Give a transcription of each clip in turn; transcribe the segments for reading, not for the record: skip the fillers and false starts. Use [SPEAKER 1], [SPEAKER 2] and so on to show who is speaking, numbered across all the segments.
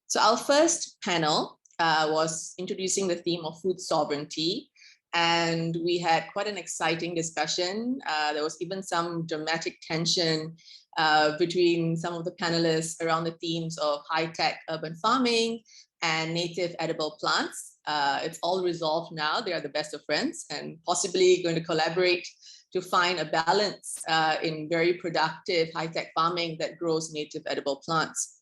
[SPEAKER 1] So our first panel was introducing the theme of food sovereignty. And we had quite an exciting discussion. There was even some dramatic tension between some of the panelists around the themes of high-tech urban farming and native edible plants. It's all resolved now. They are the best of friends and possibly going to collaborate to find a balance in very productive high-tech farming that grows native edible plants.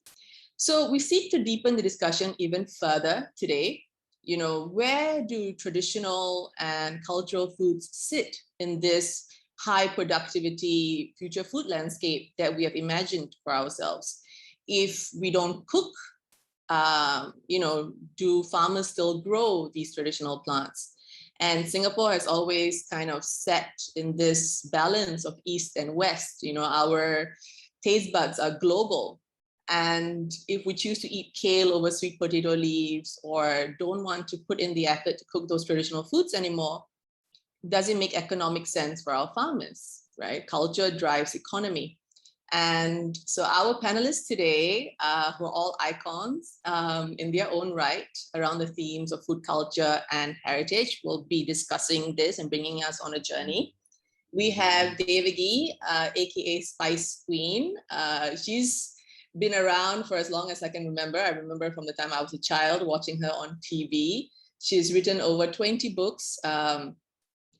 [SPEAKER 1] So we seek to deepen the discussion even further today. You know, where do traditional and cultural foods sit in this high productivity future food landscape that we have imagined for ourselves? If we don't cook, you know, do farmers still grow these traditional plants? And Singapore has always kind of set in this balance of East and West. You know, our taste buds are global. And if we choose to eat kale over sweet potato leaves or don't want to put in the effort to cook those traditional foods anymore, does it make economic sense for our farmers, right? Culture drives economy. And so our panelists today, who are all icons in their own right around the themes of food culture and heritage, will be discussing this and bringing us on a journey. We have Devagi, aka Spice Queen. She's been around for as long as I can remember. I remember from the time I was a child watching her on TV. She's written over 20 books and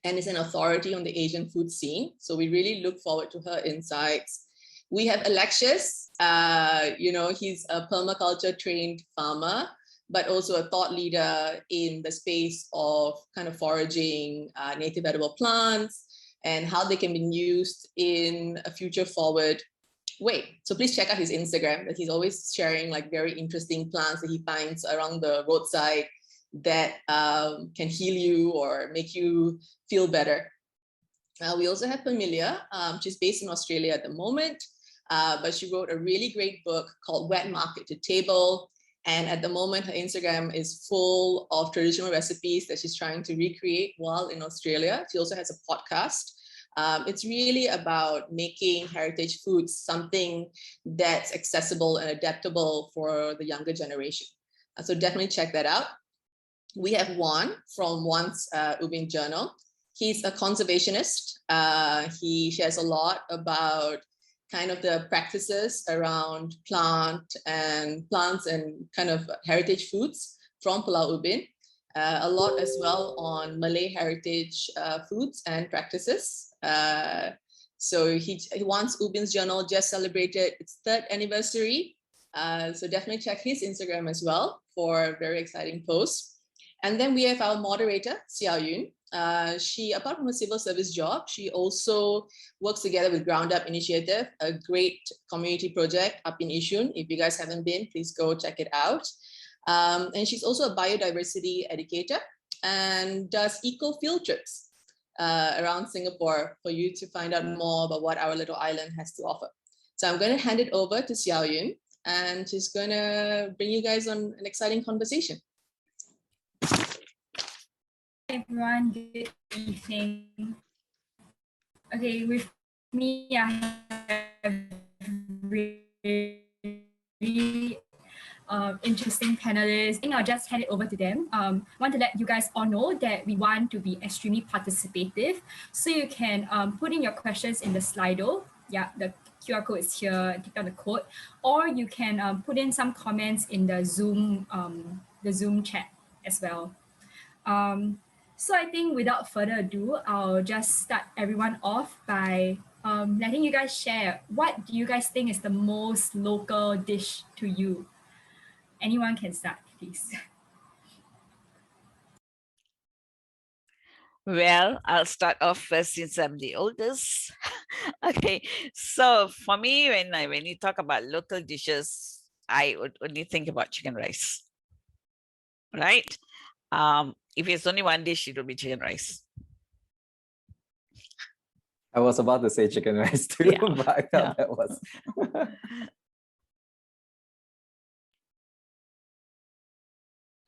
[SPEAKER 1] is an authority on the Asian food scene. So we really look forward to her insights. We have Alexius, you know, he's a permaculture trained farmer, but also a thought leader in the space of kind of foraging native edible plants and how they can be used in a future forward way. So please check out his Instagram, that he's always sharing like very interesting plants that he finds around the roadside that can heal you or make you feel better. We also have Pamelia. She's based in Australia at the moment, but she wrote a really great book called Wet Market to Table. And at the moment, her Instagram is full of traditional recipes that she's trying to recreate while in Australia. She also has a podcast. It's really about making heritage foods something that's accessible and adaptable for the younger generation. So definitely check that out. We have Juan from Juan's Ubin Journal. He's a conservationist. He shares a lot about kind of the practices around plants and kind of heritage foods from Pulau Ubin. A lot as well on Malay heritage foods and practices. So Juan's Ubin's Journal just celebrated its 3rd anniversary. So definitely check his Instagram as well for very exciting posts. And then we have our moderator, Xiao Yun. She, apart from a civil service job, she also works together with Ground Up Initiative, a great community project up in Yishun. If you guys haven't been, please go check it out. And she's also a biodiversity educator and does eco field trips around Singapore for you to find out more about what our little island has to offer. So I'm going to hand it over to Xiao Yun, and she's going to bring you guys on an exciting conversation.
[SPEAKER 2] Hi everyone, good evening. Okay, with me I have really interesting panelists. I think I'll just hand it over to them. Want to let you guys all know that we want to be extremely participative. So you can put in your questions in the Slido. Yeah, the QR code is here, click on the code. Or you can put in some comments in the Zoom chat as well. So I think without further ado, I'll just start everyone off by letting you guys share what do you guys think is the most local dish to you? Anyone can start, please.
[SPEAKER 3] Well, I'll start off first since I'm the oldest. Okay, so for me, when you talk about local dishes, I would only think about chicken rice, right? If it's only one dish, it will be chicken rice.
[SPEAKER 4] I was about to say chicken rice too,
[SPEAKER 3] Yeah.
[SPEAKER 4] but I felt that was.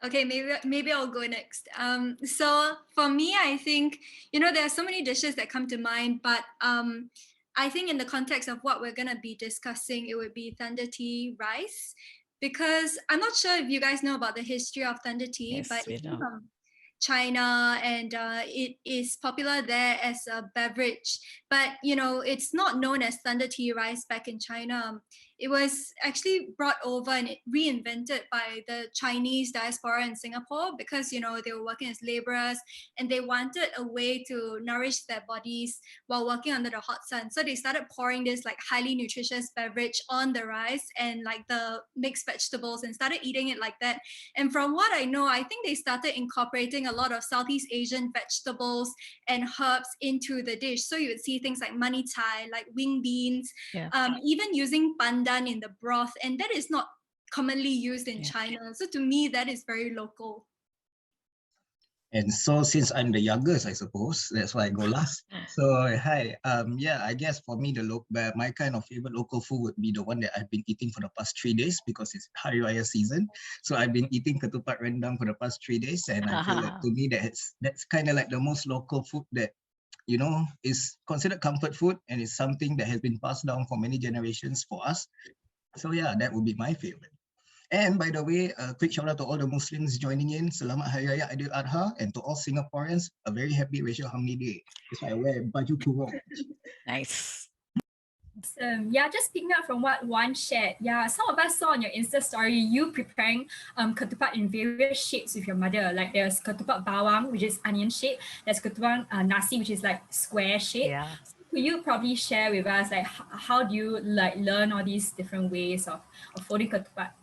[SPEAKER 5] Okay, maybe I'll go next. So for me, I think, you know, there are so many dishes that come to mind, but I think in the context of what we're going to be discussing, it would be thunder tea rice, because I'm not sure if you guys know about the history of thunder tea,
[SPEAKER 3] Yes,
[SPEAKER 5] but
[SPEAKER 3] we
[SPEAKER 5] it's
[SPEAKER 3] know.
[SPEAKER 5] from China, and it is popular there as a beverage. But you know, it's not known as thunder tea rice back in China. It was actually brought over and reinvented by the Chinese diaspora in Singapore, because you know, they were working as laborers and they wanted a way to nourish their bodies while working under the hot sun. So they started pouring this like highly nutritious beverage on the rice and like the mixed vegetables and started eating it like that. And from what I know, I think they started incorporating a lot of Southeast Asian vegetables and herbs into the dish. So you would see things like mani tai, like wing beans,
[SPEAKER 3] Yeah.
[SPEAKER 5] even using pandan in the broth. And that is not commonly used in
[SPEAKER 3] Yeah.
[SPEAKER 5] China. So to me, that is very local.
[SPEAKER 6] And so since I'm the youngest, I suppose, that's why I go last. So hi, yeah, I guess for me, my kind of favorite local food would be the one that I've been eating for the past 3 days, because it's Hari Raya season. So I've been eating ketupat rendang for the past 3 days, and I feel like to me that's kind of like the most local food that, you know, is considered comfort food, and it's something that has been passed down for many generations for us. So yeah, that would be my favorite. And by the way, a quick shout out to all the Muslims joining in. Selamat Hari Raya Idul Adha, and to all Singaporeans, a very happy Racial Harmony Day. That's why I wear baju kurung.
[SPEAKER 3] Nice.
[SPEAKER 2] Awesome. Yeah, just picking up from what Wan shared. Yeah, some of us saw on your Insta story you preparing ketupat in various shapes with your mother. Like there's ketupat bawang, which is onion shape. There's ketupat nasi, which is like square shape.
[SPEAKER 3] Yeah.
[SPEAKER 2] So could you probably share with us like how do you like learn all these different ways of folding ketupat?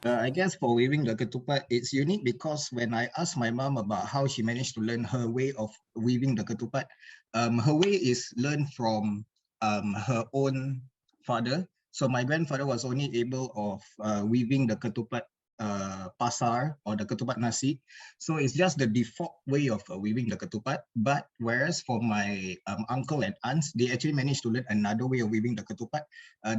[SPEAKER 6] I guess for weaving the ketupat, it's unique because when I asked my mom about how she managed to learn her way of weaving the ketupat, her way is learned from her own father. So my grandfather was only able of weaving the ketupat pasar or the ketupat nasi. So it's just the default way of weaving the ketupat. But whereas for my uncle and aunts, they actually managed to learn another way of weaving the ketupat.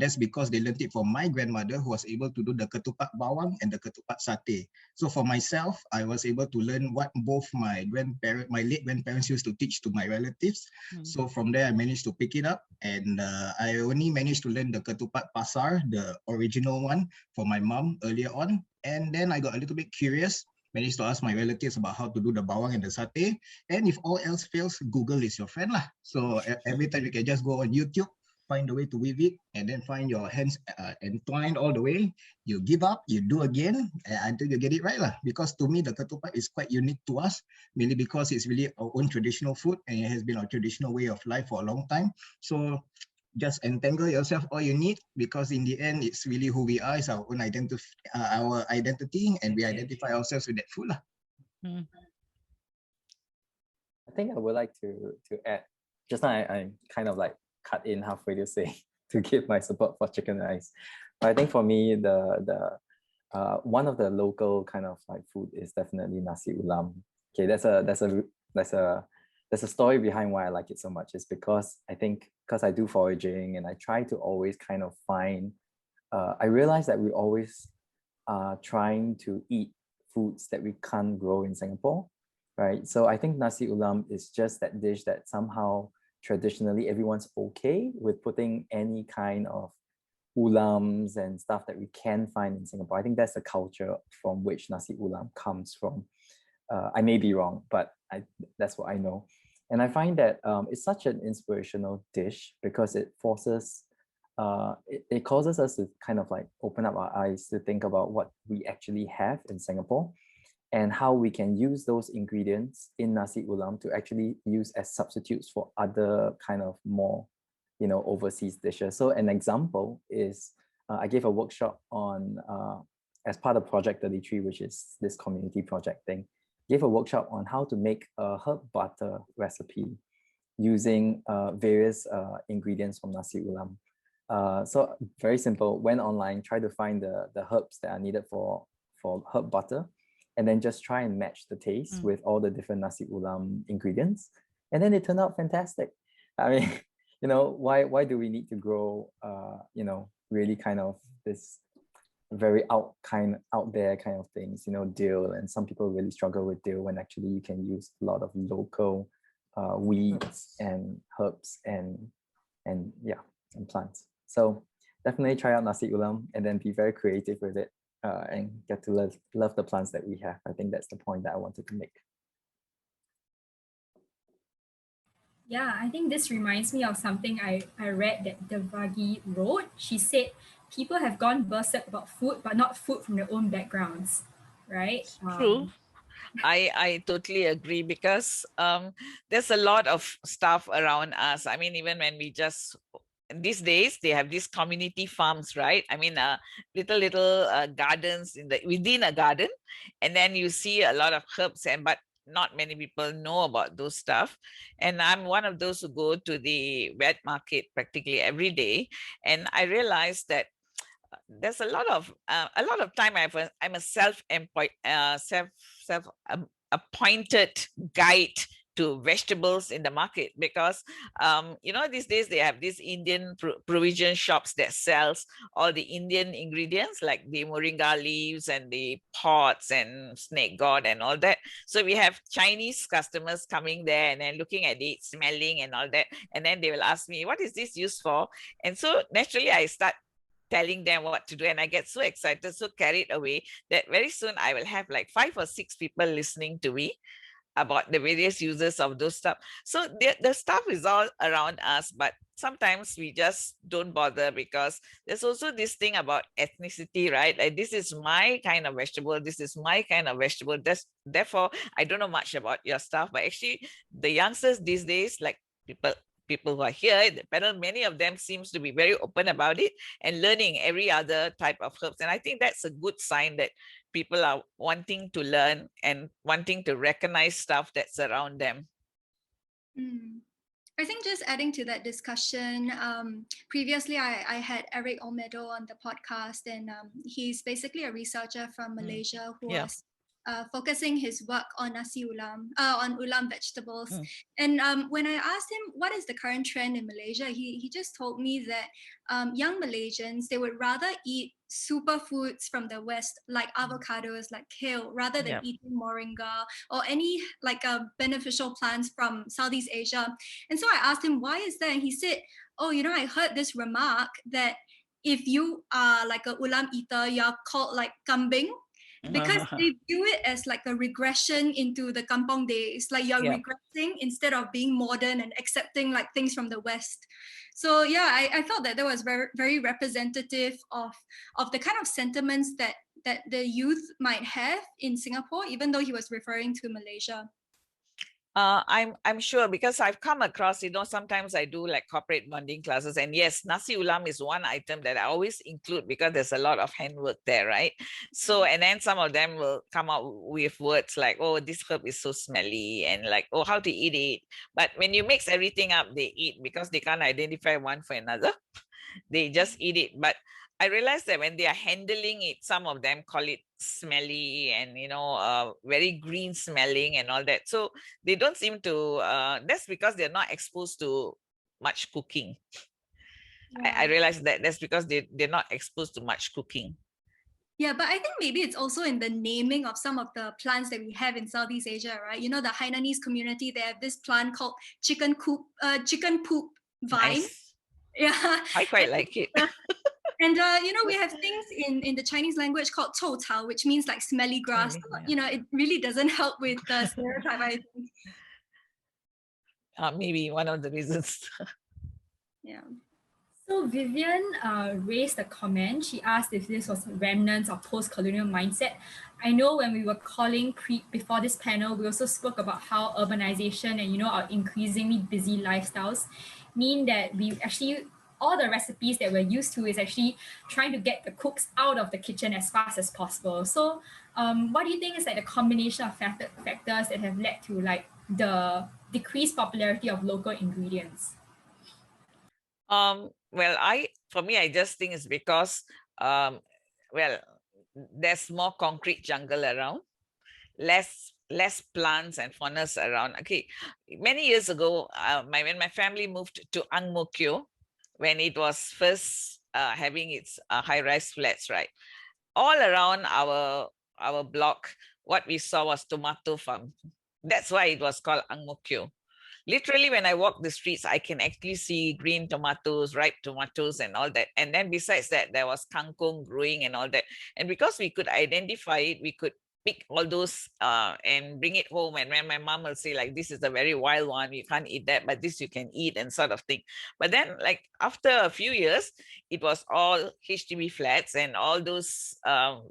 [SPEAKER 6] That's because they learned it from my grandmother, who was able to do the ketupat bawang and the ketupat satay. So for myself, I was able to learn what both my late grandparents used to teach to my relatives. So from there, I managed to pick it up, and I only managed to learn the ketupat pasar, the original one, for my mom earlier on. And then I got a little bit curious, managed to ask my relatives about how to do the bawang and the satay. And if all else fails, Google is your friend lah. So every time you can just go on YouTube, find a way to weave it, and then find your hands entwined all the way. You give up, you do again until you get it right lah. Because to me, the ketupat is quite unique to us, mainly because it's really our own traditional food, and it has been our traditional way of life for a long time. So just entangle yourself all you need, because in the end, it's really who we are. It's our own identity, and we identify ourselves with that food lah.
[SPEAKER 4] I think I would like to add, just now I kind of like cut in halfway to say to give my support for chicken rice. But I think for me, the one of the local kind of like food is definitely nasi ulam. Okay, there's a story behind why I like it so much. Is because I think because I do foraging and I try to always kind of find, I realize that we always are trying to eat foods that we can't grow in Singapore, right? So I think nasi ulam is just that dish that somehow traditionally everyone's okay with putting any kind of ulams and stuff that we can find in Singapore. I think that's the culture from which nasi ulam comes from. I may be wrong, but that's what I know. And I find that it's such an inspirational dish because it forces, it causes us to kind of like open up our eyes to think about what we actually have in Singapore and how we can use those ingredients in nasi ulam to actually use as substitutes for other kind of more, you know, overseas dishes. So an example is I gave a workshop on, as part of Project 33, which is this community project thing, gave a workshop on how to make a herb butter recipe using various ingredients from nasi ulam. So very simple, went online, try to find the herbs that are needed for herb butter, and then just try and match the taste with all the different nasi ulam ingredients. And then it turned out fantastic. I mean, you know, why do we need to grow, you know, really kind of this very out there kind of things, you know, dill, and some people really struggle with dill when actually you can use a lot of local weeds and herbs and plants. So definitely try out nasi ulam and then be very creative with it and get to love the plants that we have. I think that's the point that I wanted to make.
[SPEAKER 2] Yeah, I think this reminds me of something I read that Devagi wrote. She said people have gone berserk about food, but not food from their own backgrounds, right?
[SPEAKER 3] True. I totally agree, because there's a lot of stuff around us. I mean, even when we just these days they have these community farms, right? I mean, little gardens within a garden, and then you see a lot of herbs, but not many people know about those stuff. And I'm one of those who go to the wet market practically every day, and I realized that there's a lot of time I'm a self-employed appointed guide to vegetables in the market, because these days they have these Indian provision shops that sells all the Indian ingredients, like the moringa leaves and the pods and snake gourd and all that. So we have Chinese customers coming there and then looking at it, smelling and all that, and then they will ask me, what is this used for? And so naturally I start telling them what to do, and I get so excited, so carried away, that very soon I will have like 5 or 6 people listening to me about the various uses of those stuff. So the stuff is all around us, but sometimes we just don't bother, because there's also this thing about ethnicity, right? Like, this is my kind of vegetable, this is my kind of vegetable, therefore I don't know much about your stuff. But actually the youngsters these days, like people who are here in the panel, many of them seems to be very open about it and learning every other type of herbs. And I think that's a good sign that people are wanting to learn and wanting to recognize stuff that's around them.
[SPEAKER 5] I think just adding to that discussion, previously I had Eric Olmedo on the podcast, and he's basically a researcher from Malaysia who was focusing his work on nasi ulam, on ulam vegetables. And when I asked him what is the current trend in Malaysia, he just told me that young Malaysians, they would rather eat superfoods from the West, like avocados, like kale, rather than eating moringa or any like beneficial plants from Southeast Asia. And so I asked him, why is that? And he said, oh, I heard this remark that if you are like a ulam eater, you're called like kambing, because they view it as like a regression into the kampong days, like you're regressing instead of being modern and accepting like things from the West. So yeah, I felt that was very, very representative of the kind of sentiments that the youth might have in Singapore, even though he was referring to Malaysia.
[SPEAKER 3] I'm sure, because I've come across, sometimes I do like corporate bonding classes, and yes, nasi ulam is one item that I always include because there's a lot of handwork there, right? So, and then some of them will come out with words like, oh, this herb is so smelly, and like, oh, how to eat it. But when you mix everything up, they eat, because they can't identify one for another. They just eat it. But I realized that when they are handling it, some of them call it smelly and very green smelling and all that. So they don't seem to that's because they're not exposed to much cooking. I realized that that's because they're not exposed to much cooking.
[SPEAKER 5] Yeah, but I think maybe it's also in the naming of some of the plants that we have in Southeast Asia, right? The Hainanese community, they have this plant called chicken poop vine.
[SPEAKER 3] Nice.
[SPEAKER 5] Yeah,
[SPEAKER 3] I quite like it.
[SPEAKER 5] And we have things in the Chinese language called 臭草, which means like smelly grass. It really doesn't help with the stereotype, I think.
[SPEAKER 3] Maybe one of the reasons.
[SPEAKER 5] Yeah.
[SPEAKER 2] So Vivian raised a comment. She asked if this was remnants of post-colonial mindset. I know when we were calling before this panel, we also spoke about how urbanization and our increasingly busy lifestyles mean that we actually, all the recipes that we're used to is actually trying to get the cooks out of the kitchen as fast as possible. So what do you think is like the combination of factors that have led to like the decreased popularity of local ingredients?
[SPEAKER 3] Well, for me, I just think it's because, there's more concrete jungle around, less plants and faunas around. Okay, many years ago, when my family moved to Ang Mo Kio, when it was first having its high-rise flats, right? All around our block, what we saw was tomato farm. That's why it was called Ang Mo Kio. literally when I walk the streets, I can actually see green tomatoes, ripe tomatoes and all that. And then besides that, there was kangkong growing and all that. And because we could identify it, we could pick all those and bring it home. And when my mom will say like, this is a very wild one, you can't eat that, but this you can eat and sort of thing. But then like after a few years, it was all HDB flats and all those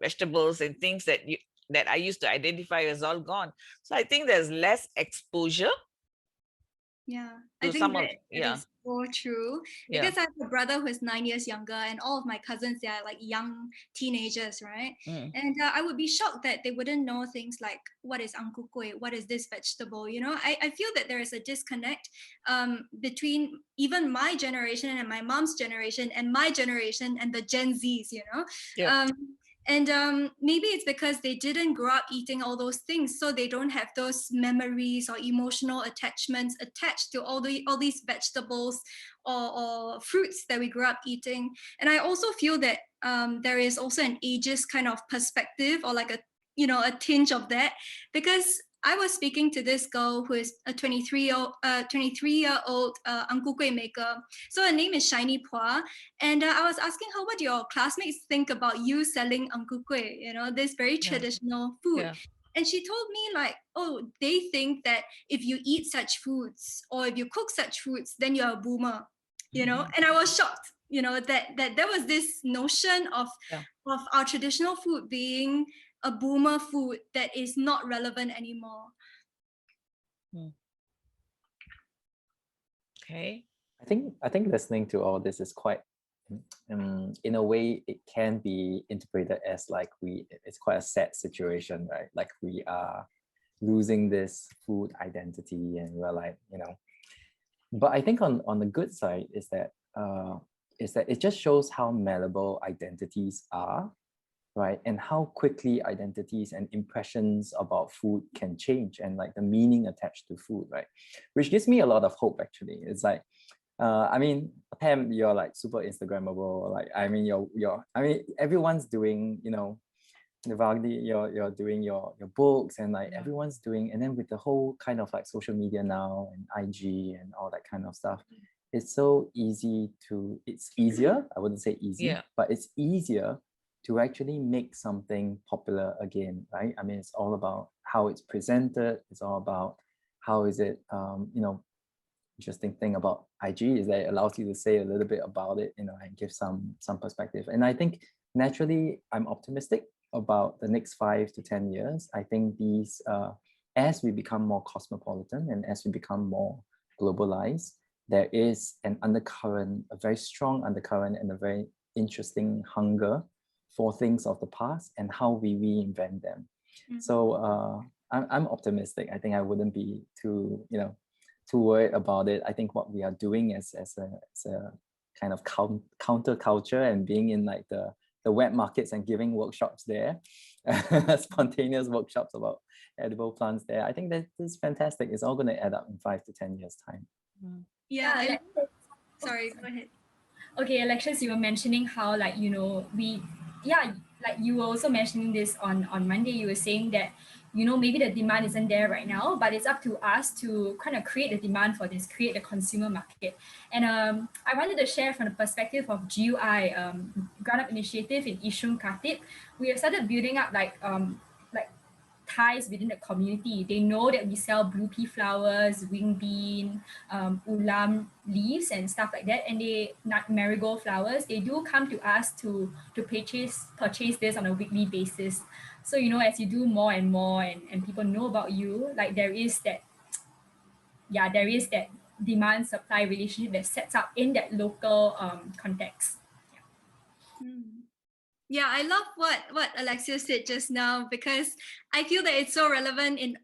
[SPEAKER 3] vegetables and things that I used to identify is all gone. So I think there's less exposure.
[SPEAKER 5] Yeah, I
[SPEAKER 3] To
[SPEAKER 5] think
[SPEAKER 3] some of,
[SPEAKER 5] that
[SPEAKER 3] yeah.
[SPEAKER 5] is so true,
[SPEAKER 3] Yeah.
[SPEAKER 5] because I have a brother who is 9 years younger, and all of my cousins, they are like young teenagers, right? And I would be shocked that they wouldn't know things like, what is ang ku kueh, what is this vegetable, you know? I feel that there is a disconnect between even my generation and my mom's generation and my generation and the Gen Zs, you know?
[SPEAKER 3] Yeah.
[SPEAKER 5] And maybe it's because they didn't grow up eating all those things, so they don't have those memories or emotional attachments attached to all these vegetables or fruits that we grew up eating. And I also feel that there is also an ageist kind of perspective, or like a tinge of that, because I was speaking to this girl who is a 23-year-old ang ku kueh maker. So her name is Shiny Pua, and I was asking her, what do your classmates think about you selling ang ku kueh? You know, this very traditional food.
[SPEAKER 3] Yeah.
[SPEAKER 5] And she told me like, oh, they think that if you eat such foods or if you cook such foods, then you're a boomer. You know, and I was shocked. You know, that there was this notion of our traditional food being a boomer food that is not relevant anymore.
[SPEAKER 3] Okay.
[SPEAKER 4] I think listening to all this is quite, in a way, it can be interpreted as like it's quite a sad situation, right? Like we are losing this food identity, and we're like, you know. But I think on the good side is that it just shows how malleable identities are, right? And how quickly identities and impressions about food can change, and like the meaning attached to food, right? Which gives me a lot of hope, actually. It's like, I mean, Pam, you're like super Instagrammable. Like, I mean, everyone's doing, you know, Nivagdi, you're doing your books, and like everyone's doing, and then with the whole kind of like social media now and IG and all that kind of stuff, it's so easy to, it's easier, I wouldn't say easy, but it's easier to actually make something popular again, right? I mean, it's all about how it's presented. It's all about how is it, you know, interesting thing about IG is that it allows you to say a little bit about it, you know, and give some perspective. And I think naturally, I'm optimistic about the next 5 to 10 years. I think these, as we become more cosmopolitan and as we become more globalized, there is an undercurrent, a very strong undercurrent, and a very interesting hunger for things of the past and how we reinvent them. So I'm optimistic. I think I wouldn't be too worried about it. I think what we are doing as a kind of counter culture, and being in like the wet markets and giving workshops there, spontaneous workshops about edible plants there, I think that is fantastic. It's all going to add up in 5 to 10 years time.
[SPEAKER 5] Yeah. Sorry, go ahead.
[SPEAKER 2] Okay, Alexis, you were mentioning how, like, you know, like you were also mentioning this on Monday. You were saying that, you know, maybe the demand isn't there right now, but it's up to us to kind of create the demand for this, create the consumer market. And I wanted to share from the perspective of GUI, Ground Up Initiative in Yishun Khatib. We have started building up like ties within the community. They know that we sell blue pea flowers, wing bean, ulam leaves and stuff like that, and marigold flowers. They do come to us to purchase this on a weekly basis. So, you know, as you do more and more and people know about you, like there is that demand supply relationship that sets up in that local context.
[SPEAKER 5] Yeah, I love what Alexia said just now, because I feel that it's so relevant in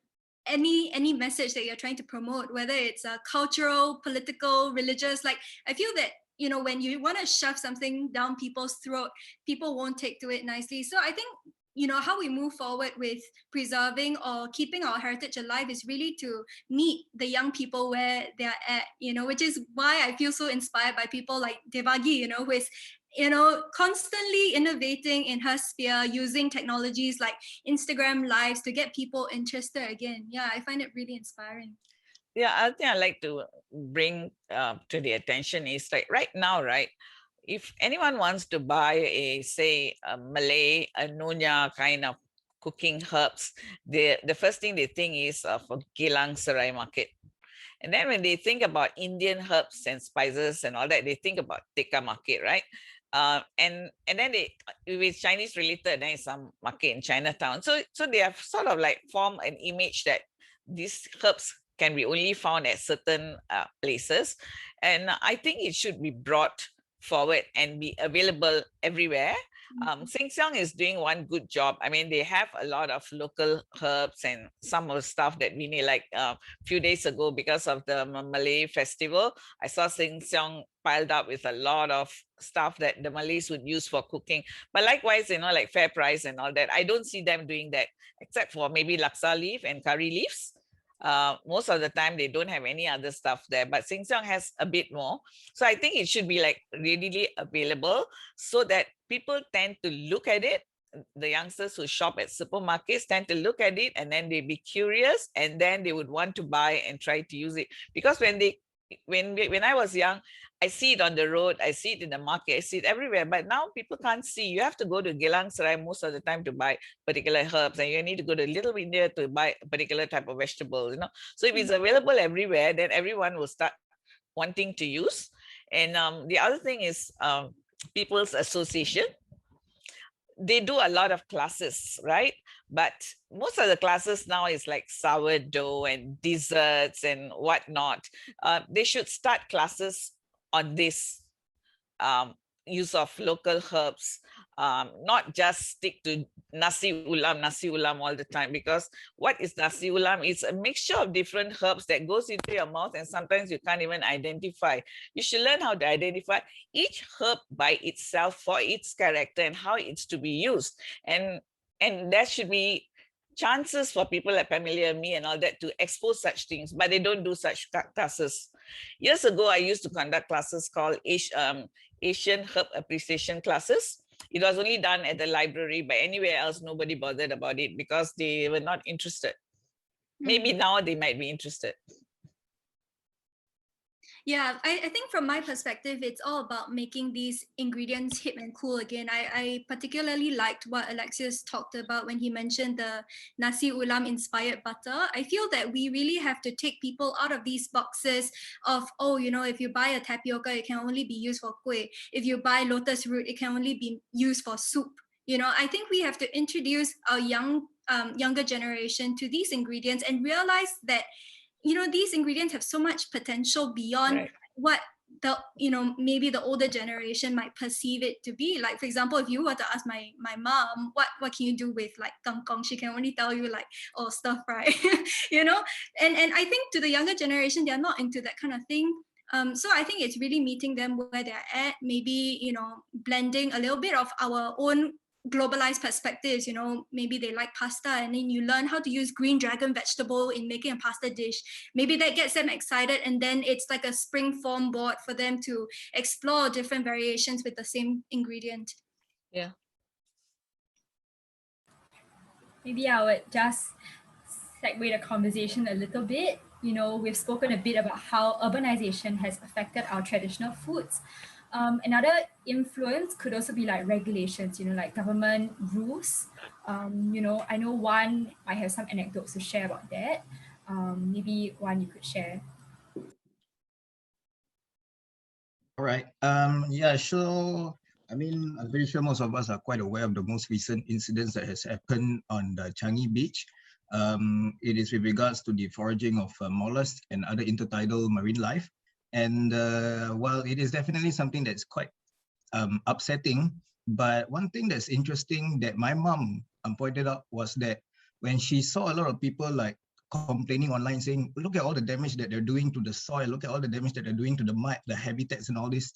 [SPEAKER 5] any message that you're trying to promote, whether it's cultural, political, religious. Like, I feel that, you know, when you want to shove something down people's throat, people won't take to it nicely. So I think, you know, how we move forward with preserving or keeping our heritage alive is really to meet the young people where they're at, you know, which is why I feel so inspired by people like Devagi, you know, who is, you know, constantly innovating in her sphere, using technologies like Instagram Lives to get people interested again. Yeah, I find it really inspiring.
[SPEAKER 3] Yeah, I think I'd like to bring to the attention is like right now, right? If anyone wants to buy a, say, a Malay, a Nyonya kind of cooking herbs, the first thing they think is of a Geylang Serai market. And then when they think about Indian herbs and spices and all that, they think about Tekka market, right? And then they, if it's Chinese related, then it's some market in Chinatown. So they have sort of like formed an image that these herbs can be only found at certain places. And I think it should be brought forward and be available everywhere. Sheng Siong is doing one good job. I mean, they have a lot of local herbs and some of the stuff that we need. Like a few days ago, because of the Malay festival, I saw Sheng Siong piled up with a lot of stuff that the Malays would use for cooking. But likewise, you know, like Fair Price and all that, I don't see them doing that, except for maybe laksa leaf and curry leaves. Most of the time they don't have any other stuff there, but Sheng Siong has a bit more. So I think it should be like readily available so that people tend to look at it. The youngsters who shop at supermarkets tend to look at it and then they be curious and then they would want to buy and try to use it. Because when I was young, I see it on the road, I see it in the market, I see it everywhere. But now people can't see. You have to go to Geylang Serai most of the time to buy particular herbs, and you need to go to Little India to buy a particular type of vegetable, you know. So if it's available everywhere, then everyone will start wanting to use. And the other thing is People's Association. They do a lot of classes, right? But most of the classes now is like sourdough and desserts and whatnot. They should start classes on this use of local herbs, not just stick to nasi ulam all the time, because what is nasi ulam? It's a mixture of different herbs that goes into your mouth and sometimes you can't even identify. You should learn how to identify each herb by itself for its character and how it's to be used. And there should be chances for people like Pamela and me and all that to expose such things, but they don't do such classes. Years ago, I used to conduct classes called Asian Herb Appreciation classes. It was only done at the library, but anywhere else, nobody bothered about it because they were not interested. Maybe now they might be interested.
[SPEAKER 5] Yeah, I think from my perspective, it's all about making these ingredients hip and cool again. I particularly liked what Alexius talked about when he mentioned the nasi ulam inspired butter. I feel that we really have to take people out of these boxes of, oh, you know, if you buy a tapioca, it can only be used for kueh. If you buy lotus root, it can only be used for soup. You know, I think we have to introduce our younger generation to these ingredients and realize that, you know, these ingredients have so much potential beyond what the, you know, maybe the older generation might perceive it to be. Like, for example, if you were to ask my mom, what can you do with like kangkong, she can only tell you like, oh, stir fry, you know. And I think to the younger generation, they're not into that kind of thing. So I think it's really meeting them where they're at, maybe, you know, blending a little bit of our own globalized perspectives. You know, maybe they like pasta and then you learn how to use green dragon vegetable in making a pasta dish. Maybe that gets them excited, and then it's like a spring form board for them to explore different variations with the same ingredient.
[SPEAKER 3] Yeah.
[SPEAKER 2] Maybe I would just segue the conversation a little bit. You know, we've spoken a bit about how urbanization has affected our traditional foods. Another influence could also be like regulations, you know, like government rules. You know, I know Juan might have some anecdotes to share about that. Maybe Juan, you could share.
[SPEAKER 6] All right. Yeah, sure. I mean, I'm pretty sure most of us are quite aware of the most recent incidents that has happened on the Changi Beach. It is with regards to the foraging of mollusks and other intertidal marine life. And while it is definitely something that's quite upsetting, but one thing that's interesting that my mom pointed out was that when she saw a lot of people like complaining online saying, look at all the damage that they're doing to the soil, look at all the damage that they're doing to the mud, the habitats and all this.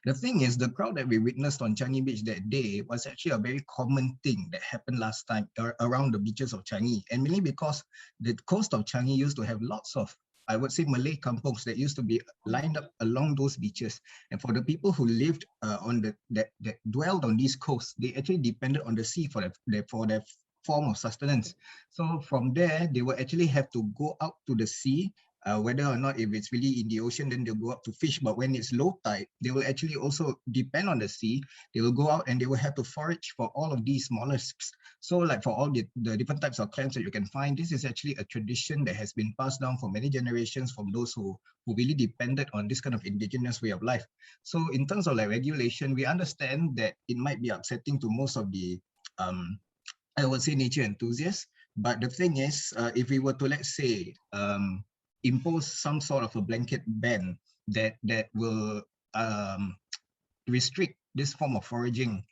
[SPEAKER 6] The thing is, the crowd that we witnessed on Changi Beach that day was actually a very common thing that happened last time around the beaches of Changi. And mainly because the coast of Changi used to have lots of, I would say, Malay kampongs that used to be lined up along those beaches. And for the people who lived on that dwelled on these coasts, they actually depended on the sea for their form of sustenance. So from there, they would actually have to go out to the sea whether or not if it's really in the ocean, then they'll go up to fish. But when it's low tide, they will actually also depend on the sea. They will go out and they will have to forage for all of these mollusks. So like for all the different types of clams that you can find, this is actually a tradition that has been passed down for many generations from those who really depended on this kind of indigenous way of life. So in terms of like regulation, we understand that it might be upsetting to most of the I would say nature enthusiasts. But the thing is, if we were to, let's say, impose some sort of a blanket ban that will restrict this form of foraging,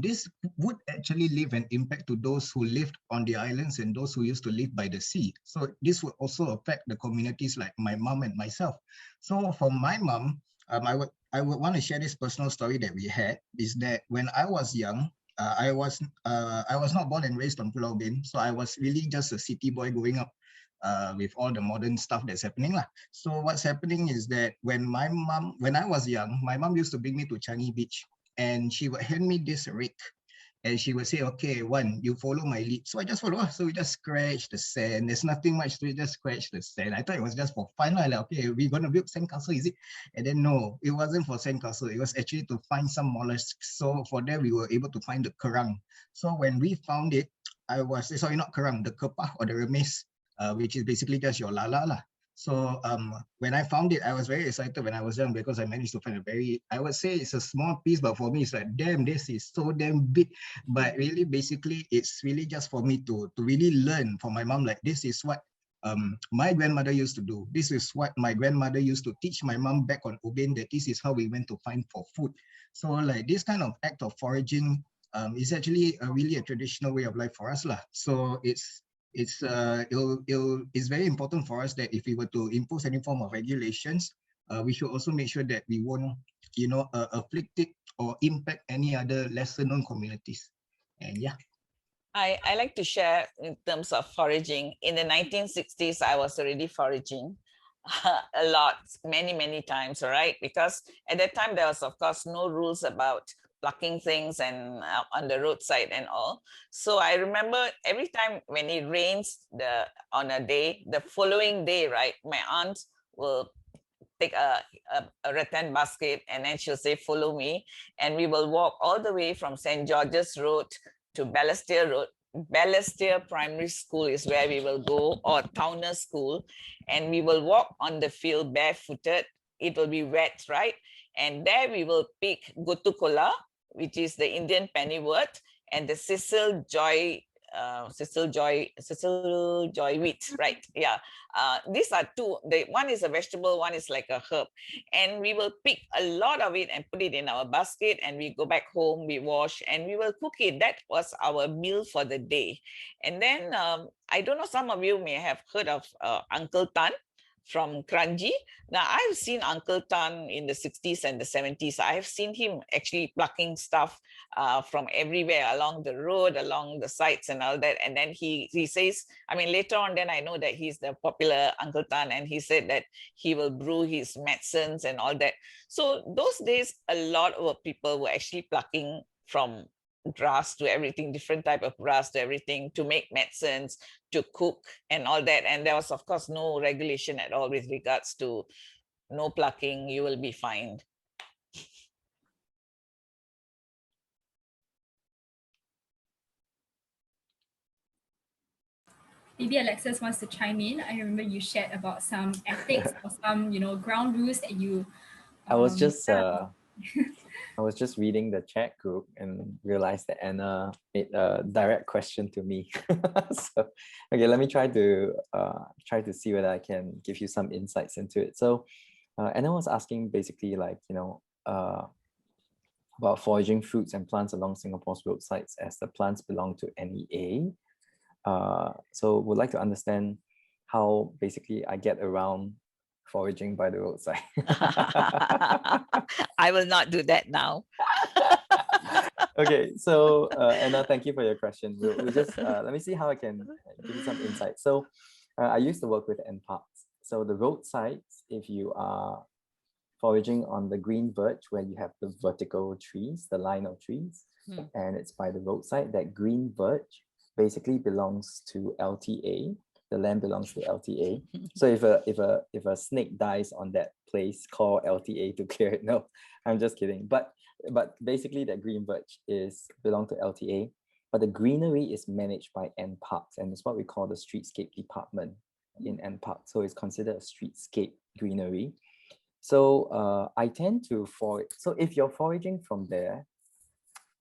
[SPEAKER 6] this would actually leave an impact to those who lived on the islands and those who used to live by the sea. So this would also affect the communities like my mom and myself. So for my mom, I would want to share this personal story that we had, is that when I was young, I was not born and raised on Pulau Ubin, so I was really just a city boy growing up with all the modern stuff that's happening lah. So what's happening is that when I was young, my mom used to bring me to Changi Beach, and she would hand me this rake, and she would say, "Okay, Wan, you follow my lead." So I just follow. So we just scratch the sand. There's nothing much to it, just scratch the sand. I thought it was just for fun. Like, okay, we're gonna build sandcastle, is it? And then no, it wasn't for sandcastle. It was actually to find some mollusks. So for that, we were able to find the kerang. So when we found it, sorry, not kerang, the kepah or the remis, which is basically just your lala lah. So when I found it, I was very excited when I was young because I managed to find I would say it's a small piece, but for me, it's like, damn, this is so damn big. But really, basically, it's really just for me to really learn from my mom, like, this is what my grandmother used to do. This is what my grandmother used to teach my mom back on Ubin, that this is how we went to find for food. So like this kind of act of foraging is actually really a traditional way of life for us lah. So it's very important for us that if we were to impose any form of regulations, we should also make sure that we won't, afflict it or impact any other lesser known communities. And yeah.
[SPEAKER 3] I like to share in terms of foraging. In the 1960s, I was already foraging a lot, many times, all right? Because at that time, there was, of course, no rules about plucking things and on the roadside and all. So I remember every time when it rains on a day, the following day, right, my aunt will take a rattan basket and then she'll say, "Follow me." And we will walk all the way from St. George's Road to Balestier Road. Balestier Primary School is where we will go, or Towner School, and we will walk on the field barefooted. It will be wet, right? And there we will pick gotukola, which is the Indian pennywort, and the Cecil Joy wheat, right? Yeah. These are two. One is a vegetable, one is like a herb. And we will pick a lot of it and put it in our basket, and we go back home, we wash, and we will cook it. That was our meal for the day. And then I don't know, some of you may have heard of Uncle Tan from Kranji. Now, I've seen Uncle Tan in the 60s and the 70s. I've seen him actually plucking stuff from everywhere along the road, along the sites and all that. And then he says, I mean, later on, then I know that he's the popular Uncle Tan, and he said that he will brew his medicines and all that. So those days, a lot of people were actually plucking from grass to everything, different type of grass to everything, to make medicines, to cook and all that. And there was, of course, no regulation at all with regards to no plucking, you will be fined.
[SPEAKER 2] Maybe Alexis wants to chime in. I remember you shared about some ethics or some, ground rules that you.
[SPEAKER 4] I was just reading the chat group and realized that Anna made a direct question to me. So, okay, let me try to see whether I can give you some insights into it. So, Anna was asking basically like, about foraging fruits and plants along Singapore's roadsides as the plants belong to NEA. So would like to understand how basically I get around foraging by the roadside.
[SPEAKER 3] I will not do that now.
[SPEAKER 4] Okay, so Anna, thank you for your question. We'll just let me see how I can give you some insight. So I used to work with NParks. So the roadsides, if you are foraging on the green birch where you have the vertical trees, the line of trees, and it's by the roadside, that green birch basically belongs to LTA. the land belongs to LTA. So if a snake dies on that place, call LTA to clear it. No, I'm just kidding. But basically that green birch belong to LTA, but the greenery is managed by NParks, and it's what we call the streetscape department in NParks. So it's considered a streetscape greenery. So I tend to forage. So if you're foraging from there,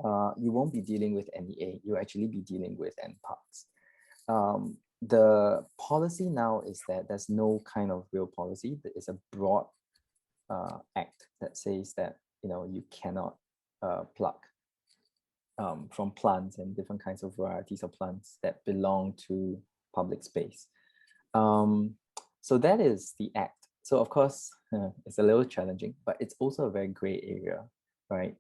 [SPEAKER 4] you won't be dealing with NEA. You'll actually be dealing with NParks. The policy now is that there's no kind of real policy. There is a broad act that says that you cannot pluck from plants and different kinds of varieties of plants that belong to public space. So that is the act. So of course, it's a little challenging, but it's also a very gray area, right?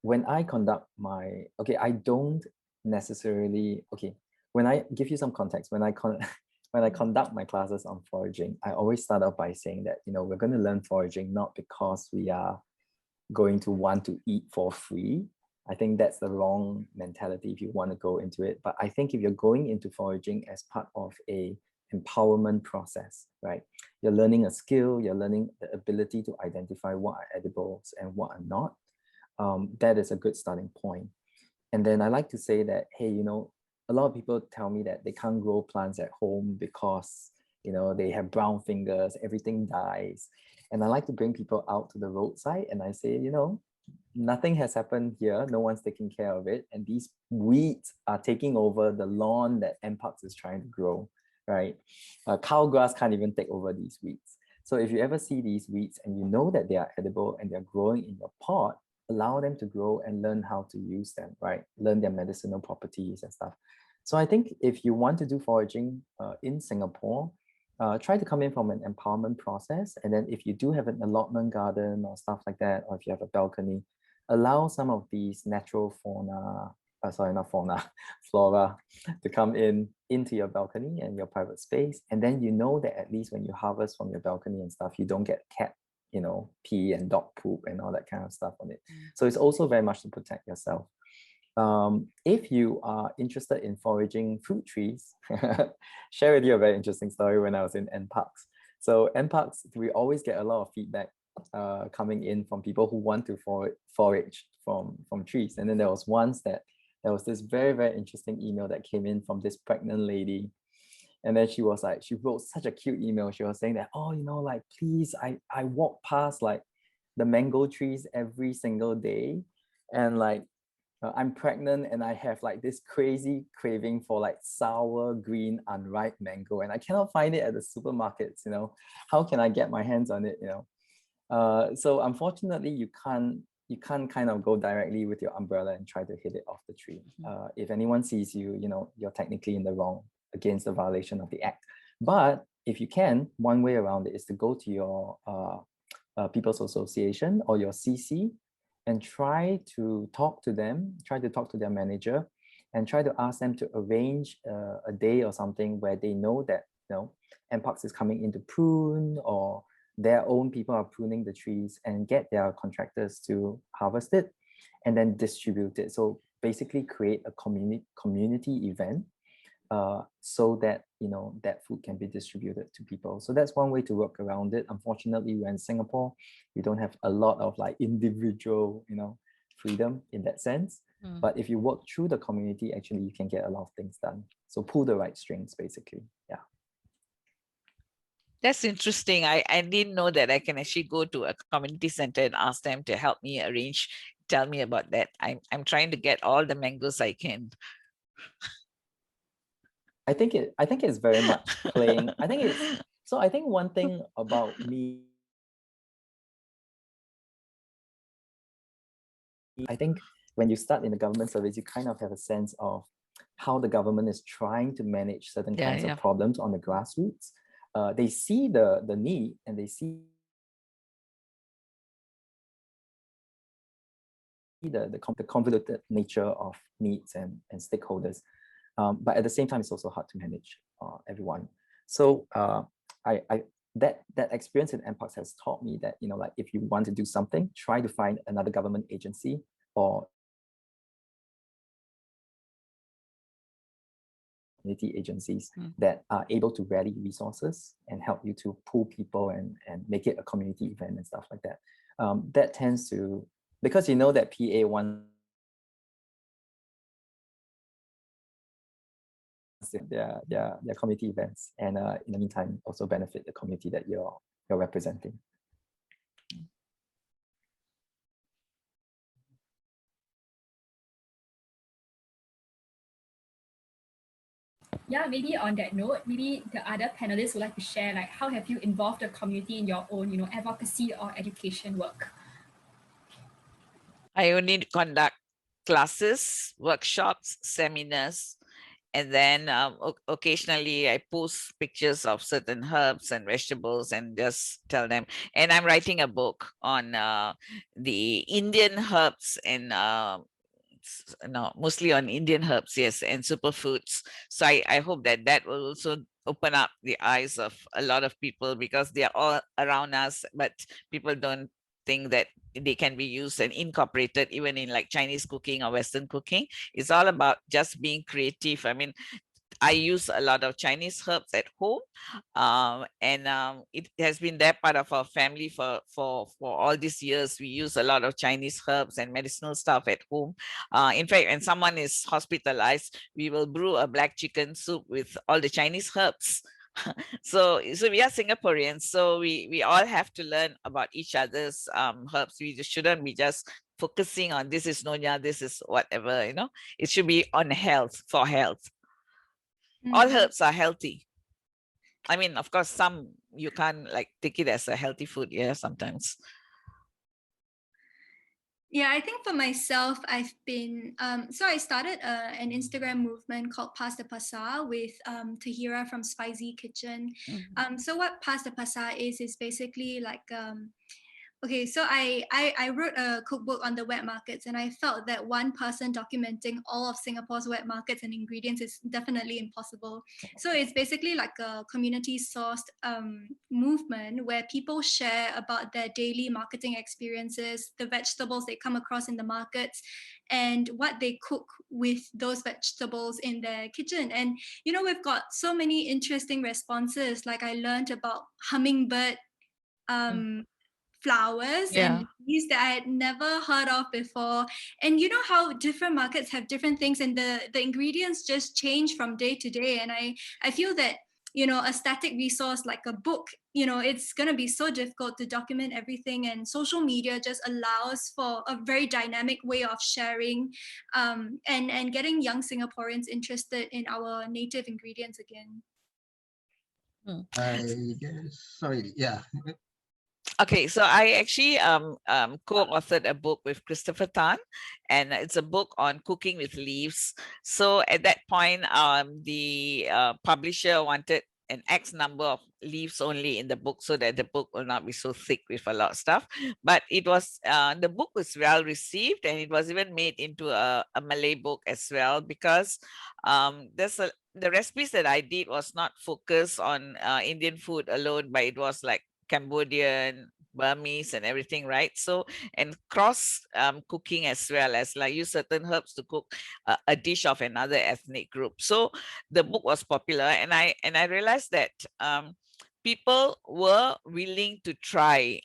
[SPEAKER 4] When I conduct I don't necessarily, when I give you some context, when I conduct my classes on foraging, I always start out by saying that, we're going to learn foraging not because we are going to want to eat for free. I think that's the wrong mentality if you want to go into it. But I think if you're going into foraging as part of a empowerment process, right? You're learning a skill, you're learning the ability to identify what are edibles and what are not. That is a good starting point. And then I like to say that, hey, a lot of people tell me that they can't grow plants at home because, they have brown fingers, everything dies. And I like to bring people out to the roadside and I say, nothing has happened here. No one's taking care of it. And these weeds are taking over the lawn that NParks is trying to grow, right? Cow grass can't even take over these weeds. So if you ever see these weeds and you know that they are edible and they're growing in your pot, allow them to grow and learn how to use them, right? Learn their medicinal properties and stuff. So I think if you want to do foraging in Singapore, try to come in from an empowerment process. And then if you do have an allotment garden or stuff like that, or if you have a balcony, allow some of these natural flora to come into your balcony and your private space. And then that at least when you harvest from your balcony and stuff, you don't get cat, pee and dog poop and all that kind of stuff on it. So it's also very much to protect yourself. If you are interested in foraging fruit trees, share with you a very interesting story when I was in NParks. So NParks, we always get a lot of feedback coming in from people who want to forage from trees. And then there was this very, very interesting email that came in from this pregnant lady. And then she was like, she wrote such a cute email. She was saying that, please, I walk past the mango trees every single day. And I'm pregnant and I have this crazy craving for sour, green, unripe mango. And I cannot find it at the supermarkets, How can I get my hands on it, So unfortunately, you can't kind of go directly with your umbrella and try to hit it off the tree. If anyone sees you, you're technically in the wrong against the violation of the act. But if you can, one way around it is to go to your People's Association or your CC and try to talk to their manager and try to ask them to arrange a day or something where they know that, NParks is coming in to prune, or their own people are pruning the trees, and get their contractors to harvest it and then distribute it. So basically create a community event so that, that food can be distributed to people. So that's one way to work around it. Unfortunately, we're in Singapore, we don't have a lot of individual, freedom in that sense. But if you work through the community, actually, you can get a lot of things done. So pull the right strings, basically. Yeah.
[SPEAKER 3] That's interesting. I didn't know that I can actually go to a community center and ask them to help me tell me about that. I'm trying to get all the mangoes I can.
[SPEAKER 4] I think it's very much playing. I think one thing about me, I think when you start in the government service, you kind of have a sense of how the government is trying to manage certain kinds of problems on the grassroots. They see the need and they see the convoluted nature of needs and stakeholders. But at the same time, it's also hard to manage everyone. So that experience in NParks has taught me that, if you want to do something, try to find another government agency or community agencies that are able to rally resources and help you to pull people and make it a community event and stuff like that. That tends to, because you know that PA wants their community events, and in the meantime also benefit the community that you're representing.
[SPEAKER 2] Yeah, maybe on that note, maybe the other panelists would like to share, like, how have you involved the community in your own, advocacy or education work?
[SPEAKER 3] I only conduct classes, workshops, seminars, and then occasionally I post pictures of certain herbs and vegetables and just tell them. And I'm writing a book on the Indian herbs and no, mostly on Indian herbs, yes, and superfoods. So I hope that that will also open up the eyes of a lot of people, because they are all around us, but people don't think that they can be used and incorporated even in like Chinese cooking or Western cooking. It's all about just being creative. I mean, I use a lot of Chinese herbs at home, and it has been that part of our family for all these years. We use a lot of Chinese herbs and medicinal stuff at home. In fact, when someone is hospitalized, we will brew a black chicken soup with all the Chinese herbs. So we are Singaporeans, so we all have to learn about each other's herbs. We shouldn't be just focusing on this is Nyonya, this is whatever, it should be on health, for health. All herbs are healthy. I mean, of course, some you can't like take it as a healthy food, yeah, sometimes.
[SPEAKER 5] Yeah, I think for myself, I've been, so I started an Instagram movement called Pass the Pasar with Tahira from Spicy Kitchen. So what Pass the Pasar is basically like, okay, so I wrote a cookbook on the wet markets, and I felt that one person documenting all of Singapore's wet markets and ingredients is definitely impossible. So it's basically like a community-sourced movement where people share about their daily marketing experiences, the vegetables they come across in the markets, and what they cook with those vegetables in their kitchen. And, we've got so many interesting responses. Like I learned about hummingbird flowers and leaves that I had never heard of before. And you know how different markets have different things, and the ingredients just change from day to day. And I feel that, a static resource like a book, it's going to be so difficult to document everything, and social media just allows for a very dynamic way of sharing and getting young Singaporeans interested in our native ingredients again.
[SPEAKER 6] I guess, sorry, yeah.
[SPEAKER 3] Okay, so I actually co-authored a book with Christopher Tan, and it's a book on cooking with leaves. So at that point, the publisher wanted an X number of leaves only in the book so that the book will not be so thick with a lot of stuff. But it was, the book was well received, and it was even made into a Malay book as well, because the recipes that I did was not focused on Indian food alone, but it was like Cambodian, Burmese and everything, right? So, and cross cooking as well, as like use certain herbs to cook a dish of another ethnic group. So the book was popular, and I realized that people were willing to try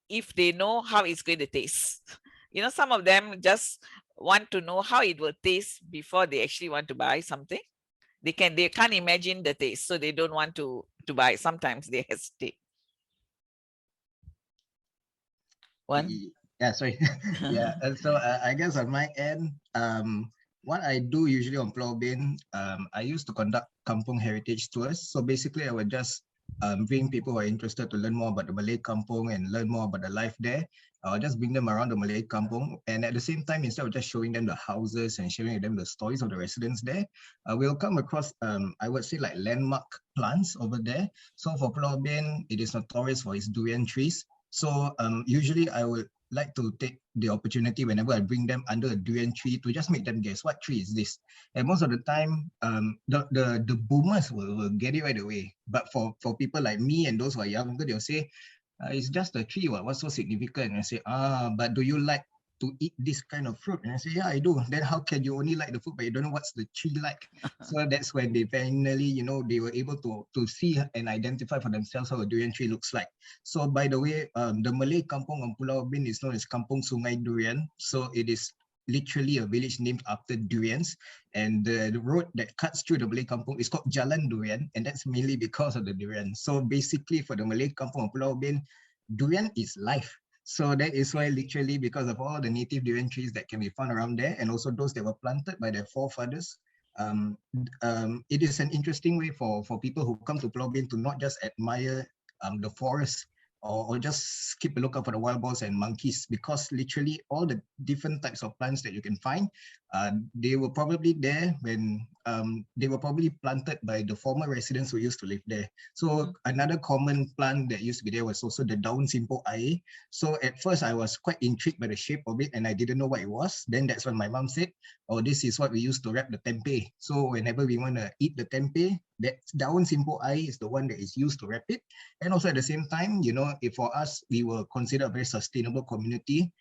[SPEAKER 3] if they know how it's going to taste. Some of them just want to know how it will taste before they actually want to buy something. They can't imagine the taste, so they don't want to buy. Sometimes they hesitate.
[SPEAKER 6] Yeah, sorry. Yeah, and so I guess on my end, what I do usually on Pulau Ubin, I used to conduct kampung heritage tours. So basically, I would just bring people who are interested to learn more about the Malay kampung and learn more about the life there. I'll just bring them around the Malay kampung, and at the same time, instead of just showing them the houses and sharing with them the stories of the residents there, we'll come across, I would say, like landmark plants over there. So for Pulau Ubin, it is notorious for its durian trees. So usually I would like to take the opportunity whenever I bring them under a durian tree to just make them guess what tree is this. And most of the time, the boomers will get it right away. But for people like me and those who are younger, they'll say, it's just a tree. What's so significant? And I say, but do you like to eat this kind of fruit? And I say, yeah, I do. Then how can you only like the fruit, but you don't know what's the tree like? So that's when they finally, you know, they were able to see and identify for themselves how a durian tree looks like. So by the way, the Malay kampung on Pulau Ubin is known as Kampung Sungai Durian. So it is literally a village named after durians, and the road that cuts through the Malay kampung is called Jalan Durian, and that's mainly because of the durian. So basically for the Malay kampung on Pulau Ubin, durian is life. So that is why literally because of all the native durian trees that can be found around there, and also those that were planted by their forefathers, it is an interesting way for people who come to Pulau Ubin to not just admire the forest, or just keep a lookout for the wild boars and monkeys, because literally all the different types of plants that you can find, they were probably there when they were probably planted by the former residents who used to live there. So another common plant that used to be there was also the daun simpok air. So at first I was quite intrigued by the shape of it, and I didn't know what it was. Then that's when my mom said, oh, this is what we used to wrap the tempeh. So whenever we want to eat the tempeh, that daun simpok air is the one that is used to wrap it. And also at the same time, you know, if for us, we were considered a very sustainable community.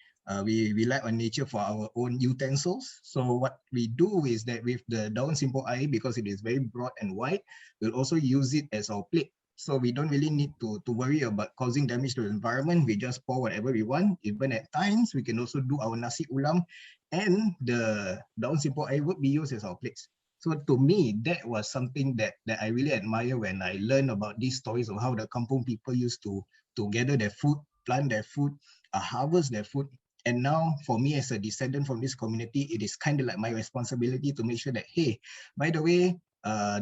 [SPEAKER 6] We rely on nature for our own utensils. So what we do is that with the daun simpok air, because it is very broad and wide, we'll also use it as our plate. So we don't really need to worry about causing damage to the environment. We just pour whatever we want. Even at times, we can also do our nasi ulam, and the daun simpok air would be used as our plates. So to me, that was something that I really admire when I learned about these stories of how the kampung people used to gather their food, plant their food, harvest their food. And now for me as a descendant from this community, it is kind of like my responsibility to make sure that, hey, by the way,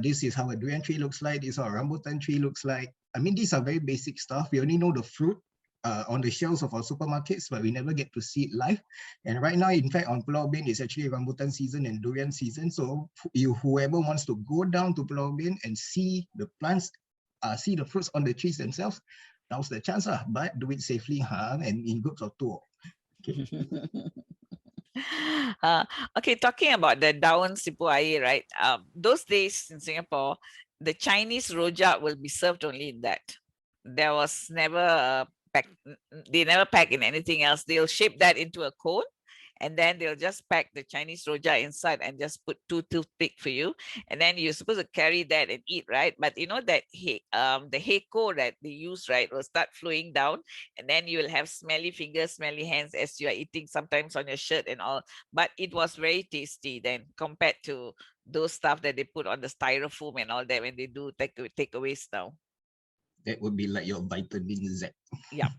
[SPEAKER 6] this is how a durian tree looks like, this is how a rambutan tree looks like. I mean, these are very basic stuff. We only know the fruit on the shelves of our supermarkets, but we never get to see it live. And right now, in fact, on Pulau Ubin, it's actually rambutan season and durian season. So whoever wants to go down to Pulau Ubin and see the plants, see the fruits on the trees themselves, now's the chance, but do it safely and in groups of two. Okay.
[SPEAKER 3] Okay, talking about the daun simpok air, right? Those days in Singapore, the Chinese rojak will be served only in that. There was never they never pack in anything else. They'll shape that into a cone, and then they'll just pack the Chinese rojak inside and just put 2 toothpick for you, and then you're supposed to carry that and eat, right? But you know that the heiko that they use, right, will start flowing down, and then you will have smelly fingers, smelly hands as you are eating, sometimes on your shirt and all. But it was very tasty then compared to those stuff that they put on the styrofoam and all that when they do takeaways now.
[SPEAKER 6] That would be like your vitamin Z.
[SPEAKER 3] Yeah.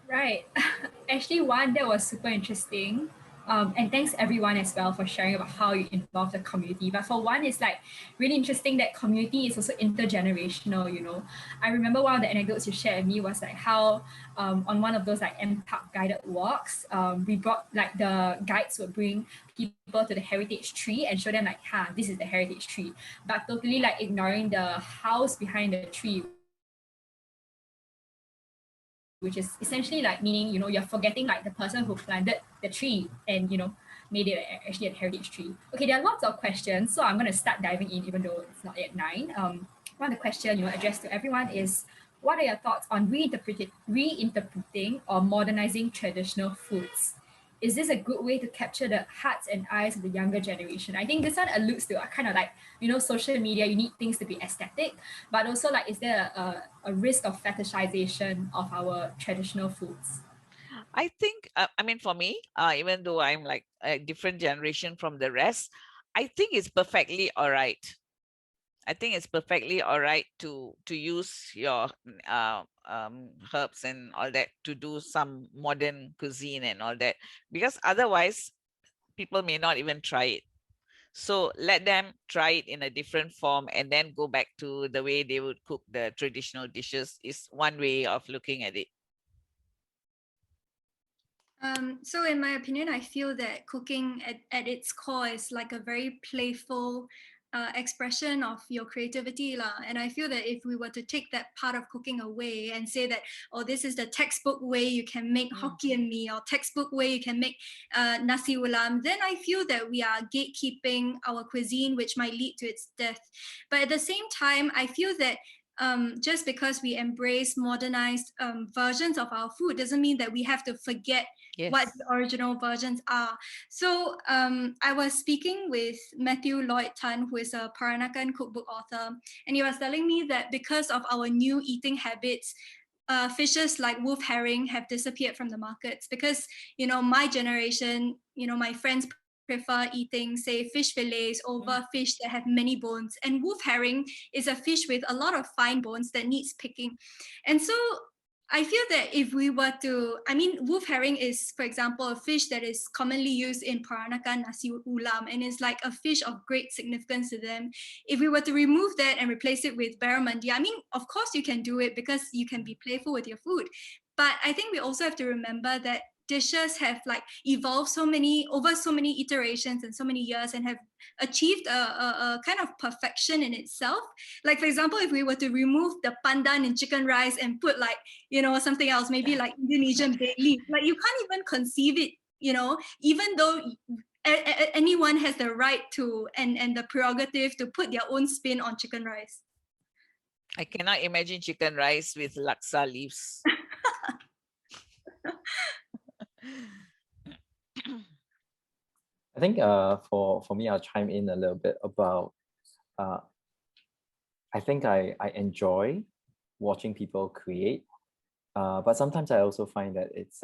[SPEAKER 2] Right. Actually, one, that was super interesting. And thanks everyone as well for sharing about how you involve the community. But for one, it's like really interesting that community is also intergenerational, you know. I remember one of the anecdotes you shared with me was like how on one of those like MPARK guided walks, we brought like the guides would bring people to the heritage tree and show them like, this is the heritage tree, but totally like ignoring the house behind the tree, which is essentially like meaning, you know, you're forgetting like the person who planted the tree and, you know, made it actually a heritage tree. Okay, there are lots of questions, so I'm going to start diving in even though it's not yet 9. One of the questions, you know, addressed to everyone is, what are your thoughts on reinterpreting or modernizing traditional foods? Is this a good way to capture the hearts and eyes of the younger generation? I think this one alludes to kind of like, you know, social media, you need things to be aesthetic, but also like, is there a risk of fetishization of our traditional foods?
[SPEAKER 3] I think, I mean, for me, even though I'm like a different generation from the rest, I think it's perfectly all right. I think it's perfectly all right to use your herbs and all that to do some modern cuisine and all that, because otherwise people may not even try it. So let them try it in a different form and then go back to the way they would cook the traditional dishes is one way of looking at it.
[SPEAKER 5] So in my opinion, I feel that cooking at its core is like a very playful expression of your creativity. And I feel that if we were to take that part of cooking away and say that, oh, this is the textbook way you can make Hokkien mee, or textbook way you can make nasi ulam, then I feel that we are gatekeeping our cuisine, which might lead to its death. But at the same time, I feel that just because we embrace modernized versions of our food doesn't mean that we have to forget what the original versions are. So I was speaking with Matthew Lloyd Tan, who is a Peranakan cookbook author, and he was telling me that because of our new eating habits, fishes like wolf herring have disappeared from the markets because, you know, my generation, you know, my friends prefer eating, say, fish fillets over fish that have many bones. And wolf herring is a fish with a lot of fine bones that needs picking. And so I feel that if we were to, I mean, wolf herring is, for example, a fish that is commonly used in Peranakan nasi ulam, and is like a fish of great significance to them. If we were to remove that and replace it with barramundi, I mean, of course you can do it because you can be playful with your food. But I think we also have to remember that dishes have like evolved over so many iterations and so many years, and have achieved a kind of perfection in itself. Like, for example, if we were to remove the pandan in chicken rice and put, like, you know, something else, maybe like Indonesian bay leaf, like you can't even conceive it, you know, even though anyone has the right to and the prerogative to put their own spin on chicken rice.
[SPEAKER 3] I cannot imagine chicken rice with laksa leaves.
[SPEAKER 4] I think for me, I'll chime in a little bit about, I think I enjoy watching people create, but sometimes I also find that it's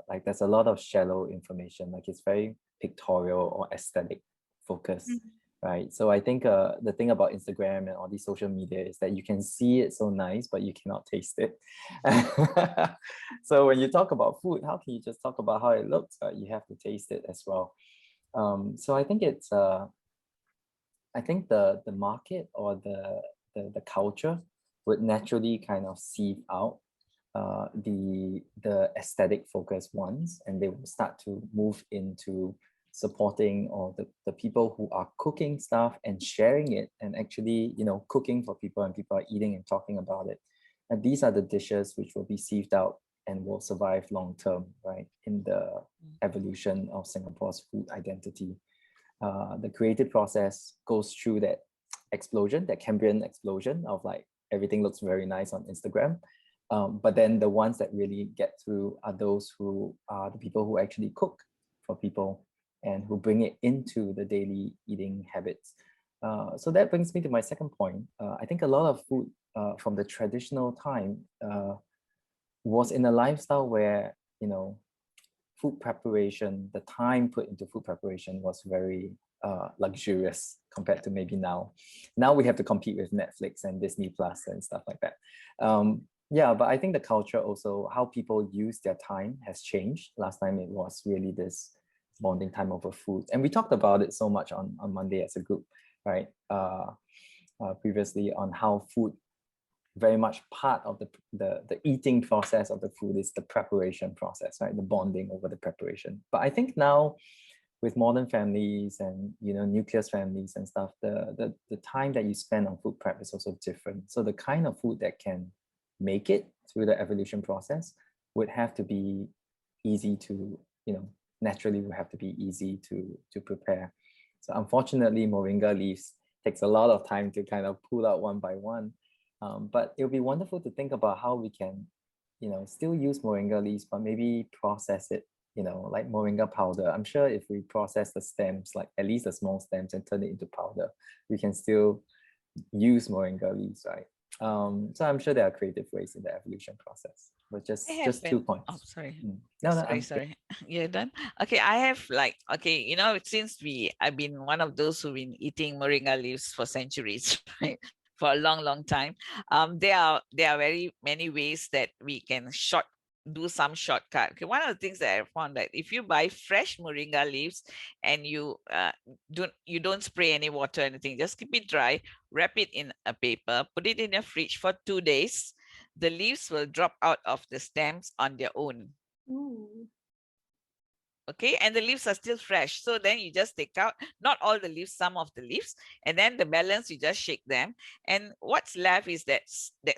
[SPEAKER 4] like there's a lot of shallow information, like it's very pictorial or aesthetic focused, right? So I think the thing about Instagram and all these social media is that you can see it so nice, but you cannot taste it. So when you talk about food, how can you just talk about how it looks? You have to taste it as well. So I think it's I think the market or the culture would naturally kind of sieve out the aesthetic focused ones, and they will start to move into supporting or the people who are cooking stuff and sharing it, and actually, you know, cooking for people, and people are eating and talking about it. And these are the dishes which will be sieved out and will survive long term, right, in the evolution of Singapore's food identity. The creative process goes through that explosion, that Cambrian explosion of like everything looks very nice on Instagram. But then the ones that really get through are those who are the people who actually cook for people and who bring it into the daily eating habits. So that brings me to my second point. I think a lot of food from the traditional time was in a lifestyle where, you know, food preparation, the time put into food preparation was very luxurious compared to maybe now. Now we have to compete with Netflix and Disney Plus and stuff like that. Yeah, but I think the culture also, how people use their time has changed. Last time it was really this bonding time over food. And we talked about it so much on Monday as a group, right? Previously on how food, very much part of the eating process of the food is the preparation process, right? The bonding over the preparation. But I think now with modern families and, you know, nuclear families and stuff, the time that you spend on food prep is also different. So the kind of food that can make it through the evolution process would have to be easy to, you know, naturally would have to be easy to prepare. So unfortunately, moringa leaves takes a lot of time to kind of pull out one by one. But it would be wonderful to think about how we can, you know, still use moringa leaves, but maybe process it, you know, like moringa powder. I'm sure if we process the stems, like at least the small stems, and turn it into powder, we can still use moringa leaves, right? So I'm sure there are creative ways in the evolution process, but just 2 points.
[SPEAKER 3] Oh, sorry.
[SPEAKER 4] No,
[SPEAKER 3] sorry. You're done. Okay, I have like, okay, you know, since I've been one of those who've been eating moringa leaves for centuries, right? For a long time. There are very many ways that we can do some shortcut. Okay, one of the things that I found that if you buy fresh moringa leaves and you don't spray any water or anything, just keep it dry, wrap it in a paper, put it in your fridge for 2 days, the leaves will drop out of the stems on their own.
[SPEAKER 5] Ooh.
[SPEAKER 3] Okay, and the leaves are still fresh. So then you just take out, not all the leaves, some of the leaves, and then the balance, you just shake them. And what's left is that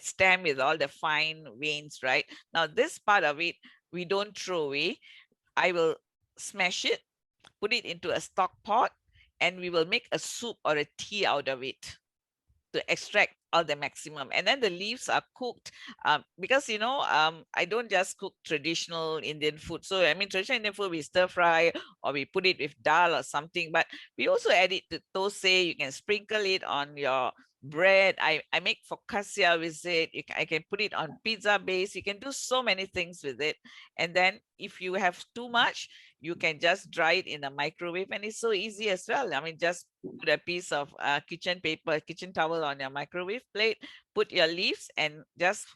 [SPEAKER 3] stem with all the fine veins, right? Now, this part of it, we don't throw away. I will smash it, put it into a stock pot, and we will make a soup or a tea out of it to extract all the maximum. And then the leaves are cooked because, you know, I don't just cook traditional Indian food. So, I mean, traditional Indian food, we stir fry or we put it with dal or something, but we also add it to thosai. You can sprinkle it on your bread. I make focaccia with it. I can put it on pizza base. You can do so many things with it. And then if you have too much, you can just dry it in the microwave, and it's so easy as well. I mean, just put a piece of kitchen paper, kitchen towel on your microwave plate, put your leaves, and just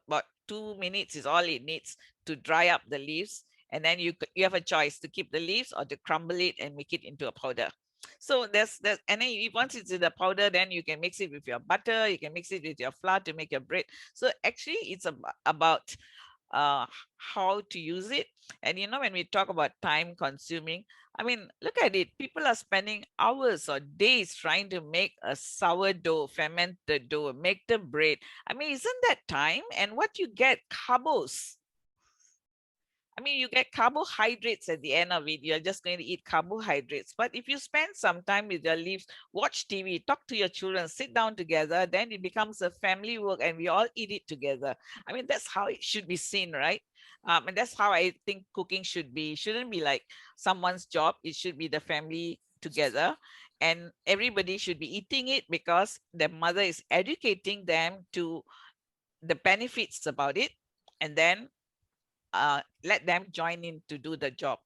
[SPEAKER 3] about 2 minutes is all it needs to dry up the leaves. And then you have a choice to keep the leaves or to crumble it and make it into a powder. So there's and then once it's in the powder, then you can mix it with your butter, you can mix it with your flour to make your bread. So actually it's about how to use it. And you know, when we talk about time consuming, I mean, look at it, people are spending hours or days trying to make a sourdough, ferment the dough, make the bread. I mean, isn't that time? And what you get? Carbs. I mean, you get carbohydrates at the end of it. You're just going to eat carbohydrates. But if you spend some time with your leaves, watch TV, talk to your children, sit down together, then it becomes a family work and we all eat it together. I mean, that's how it should be seen, right? And that's how I think cooking should be. It shouldn't be like someone's job. It should be the family together. And everybody should be eating it because the mother is educating them to the benefits about it. And then let them join in to do the job.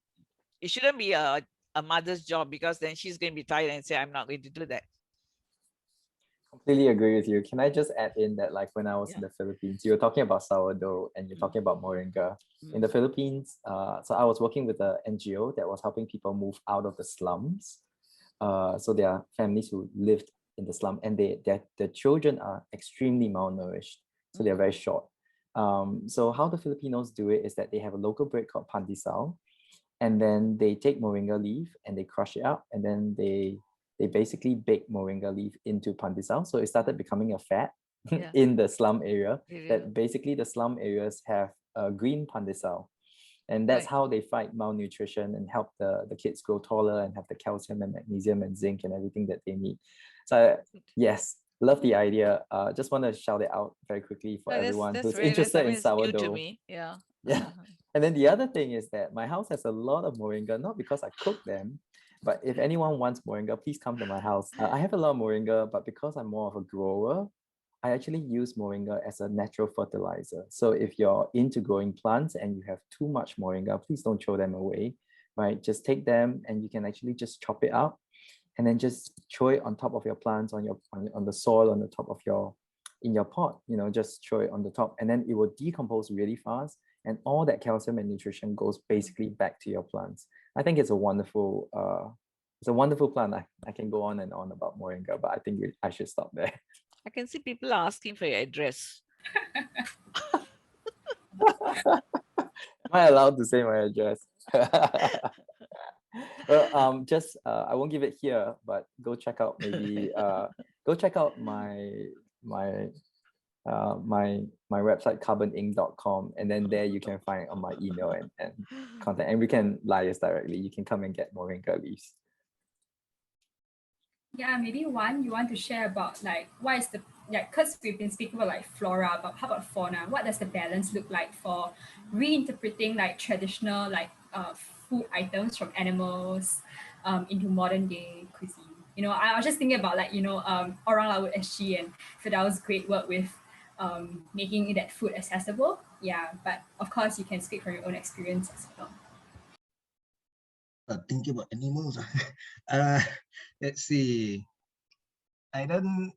[SPEAKER 3] It shouldn't be a mother's job, because then she's going to be tired and say, I'm not going to do that.
[SPEAKER 4] Completely agree with you. Can I just add in that, like, when I was in the Philippines, you were talking about sourdough and you're talking about moringa. In the Philippines, so I was working with an NGO that was helping people move out of the slums. So there are families who lived in the slum, and their children are extremely malnourished. So they're very short. So how the Filipinos do it is that they have a local bread called pandesal, and then they take moringa leaf and they crush it up, and then they basically bake moringa leaf into pandesal. So it started becoming a fad in the slum area, that basically the slum areas have green pandesal. And that's how they fight malnutrition and help the kids grow taller and have the calcium and magnesium and zinc and everything that they need. So yes, love the idea. Just want to shout it out very quickly for everyone who's interested in sourdough.
[SPEAKER 3] New to me. Yeah.
[SPEAKER 4] And then the other thing is that my house has a lot of moringa, not because I cook them, but if anyone wants moringa, please come to my house. I have a lot of moringa, but because I'm more of a grower, I actually use moringa as a natural fertilizer. So if you're into growing plants and you have too much moringa, please don't throw them away, right? Just take them and you can actually just chop it up and then just throw it on top of your plants, on the soil, on the top of in your pot, you know, just throw it on the top, and then it will decompose really fast. And all that calcium and nutrition goes basically back to your plants. I think it's a wonderful plant. I can go on and on about moringa, but I think I should stop there.
[SPEAKER 3] I can see people are asking for your address.
[SPEAKER 4] Am I allowed to say my address? Well, I won't give it here, but go check out my website, carboninc.com, and then there you can find on my email and contact, and we can liaise directly. You can come and get moringa leaves.
[SPEAKER 2] Yeah, maybe you want to share about like what is the, because we've been speaking about like flora, but how about fauna? What does the balance look like for reinterpreting like traditional food items from animals into modern day cuisine? You know, I was just thinking about Orang Laut SG and Fidal's great work with making that food accessible. Yeah, but of course you can speak from your own experience as well.
[SPEAKER 6] Thinking about animals. Let's see. I don't.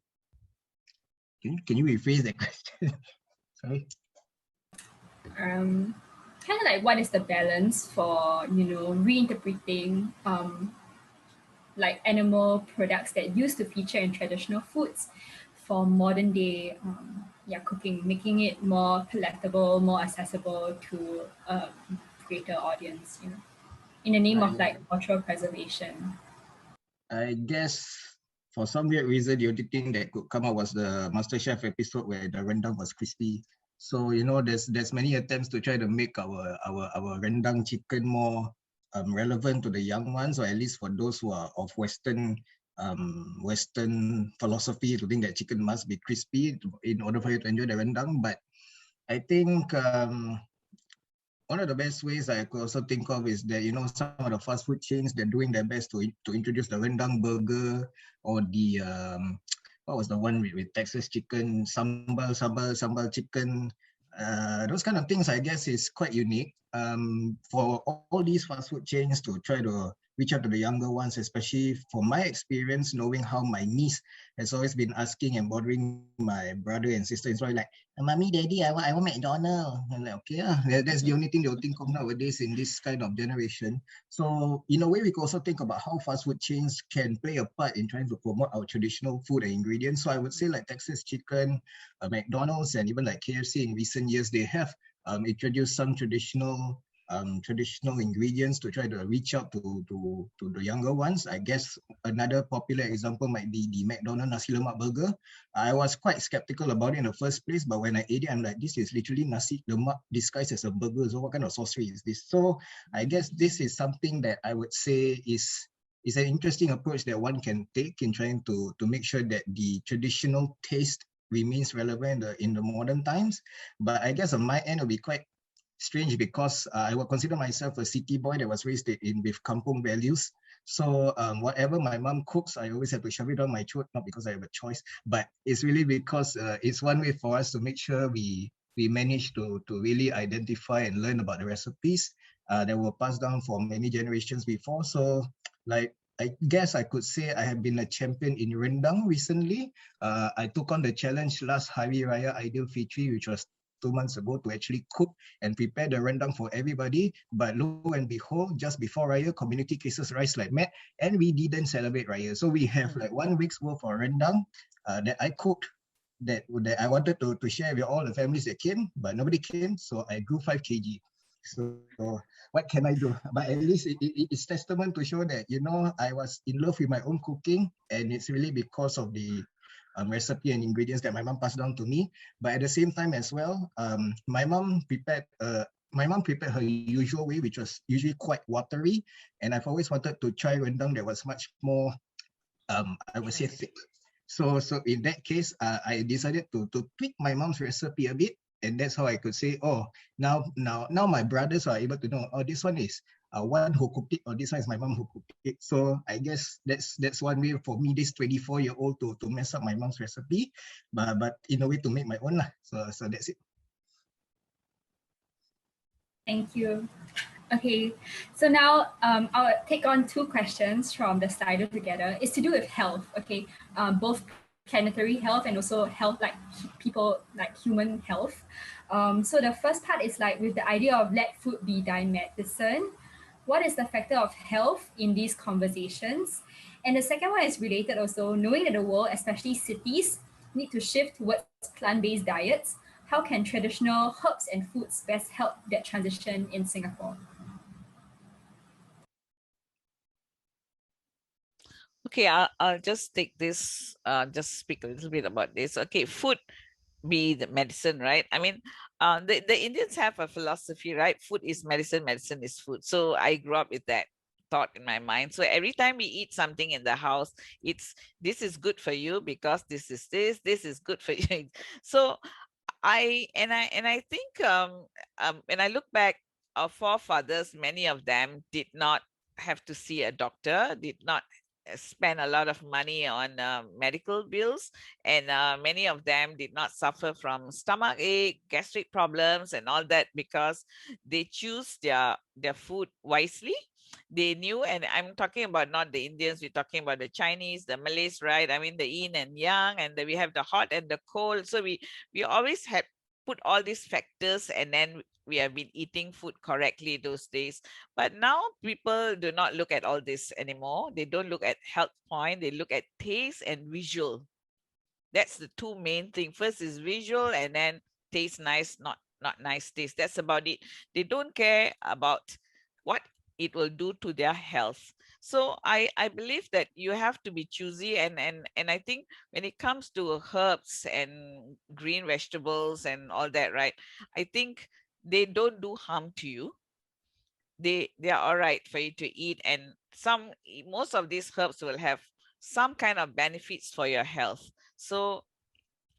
[SPEAKER 6] Can you rephrase that question? Sorry.
[SPEAKER 2] Kind of like, what is the balance for reinterpreting like animal products that used to feature in traditional foods for modern day cooking, making it more palatable, more accessible to a greater audience, you know, in the name of like cultural preservation.
[SPEAKER 6] I guess for some weird reason, the only thing that could come out was the MasterChef episode where the rendang was crispy. So there's many attempts to try to make our rendang chicken more relevant to the young ones, or at least for those who are of Western Western philosophy to think that chicken must be crispy in order for you to enjoy the rendang. But I think one of the best ways I could also think of is that, you know, some of the fast food chains, they're doing their best to introduce the rendang burger or the, what was the one with Texas chicken, sambal chicken. Those kind of things, I guess, is quite unique for all these fast food chains to try to reach out to the younger ones, especially for my experience, knowing how my niece has always been asking and bothering my brother and sister. It's probably like, Mommy, Daddy, I want McDonald's. I'm like, okay, that's the only thing they'll think of nowadays in this kind of generation. So in a way, we can also think about how fast food chains can play a part in trying to promote our traditional food and ingredients. So I would say like Texas chicken, McDonald's, and even like KFC in recent years, they have introduced some traditional ingredients to try to reach out to the younger ones. I guess another popular example might be the McDonald's nasi lemak burger. I was quite skeptical about it in the first place, but when I ate it, I'm like, this is literally nasi lemak disguised as a burger. So what kind of sorcery is this? So I guess this is something that I would say is an interesting approach that one can take in trying to make sure that the traditional taste remains relevant in the modern times. But I guess on my end, it'll be quite strange because I would consider myself a city boy that was raised with kampung values. So whatever my mom cooks, I always have to shove it down my throat, not because I have a choice, but it's really because it's one way for us to make sure we manage to really identify and learn about the recipes that were passed down for many generations before. So like, I guess I could say I have been a champion in rendang recently. I took on the challenge last Hari Raya Aidilfitri, which was 2 months ago, to actually cook and prepare the rendang for everybody. But lo and behold, just before Raya, community cases rise like mad, and we didn't celebrate Raya. So we have like 1 week's worth of rendang that I cooked that I wanted to share with all the families that came, but nobody came. So I grew 5 kg. So what can I do? But at least it's testament to show that, you know, I was in love with my own cooking, and it's really because of the recipe and ingredients that my mom passed down to me. But at the same time as well, my mom prepared her usual way, which was usually quite watery, and I've always wanted to try rendang that was much more, I would say, thick. So in that case, I decided to tweak my mom's recipe a bit, and that's how I could say, oh, now my brothers are able to know, oh, this one is one who cooked it, or this one is my mom who cooked it. So I guess that's one way for me, this 24-year-old, to mess up my mom's recipe, but in a way to make my own lah. So that's it.
[SPEAKER 2] Thank you. Okay, so now I'll take on 2 questions from the Slido together. It's to do with health, okay? Both planetary health and also health, like people, like human health. So the first part is like with the idea of let food be thy medicine. What is the factor of health in these conversations? And the second one is related also, knowing that the world, especially cities, need to shift towards plant-based diets. How can traditional herbs and foods best help that transition in Singapore?
[SPEAKER 3] Okay, I'll just take this, just speak a little bit about this. Okay, food be the medicine, right? I mean, the Indians have a philosophy, right? Food is medicine, medicine is food. So I grew up with that thought in my mind. So every time we eat something in the house, it's this is good for you because this is good for you. So I think when I look back, our forefathers, many of them did not have to see a doctor, did not spend a lot of money on medical bills, and many of them did not suffer from stomach ache, gastric problems, and all that because they choose their food wisely. They knew, and I'm talking about not the Indians, we're talking about the Chinese, the Malays, right? I mean the yin and yang, and then we have the hot and the cold. So we always had put all these factors, and then we have been eating food correctly those days. But now people do not look at all this anymore. They don't look at health point. They look at taste and visual. That's the 2 main things. First is visual, and then taste nice, not nice taste. That's about it. They don't care about what it will do to their health. So I believe that you have to be choosy, and I think when it comes to herbs and green vegetables and all that, right? I think they don't do harm to you. They are all right for you to eat, and most of these herbs will have some kind of benefits for your health. So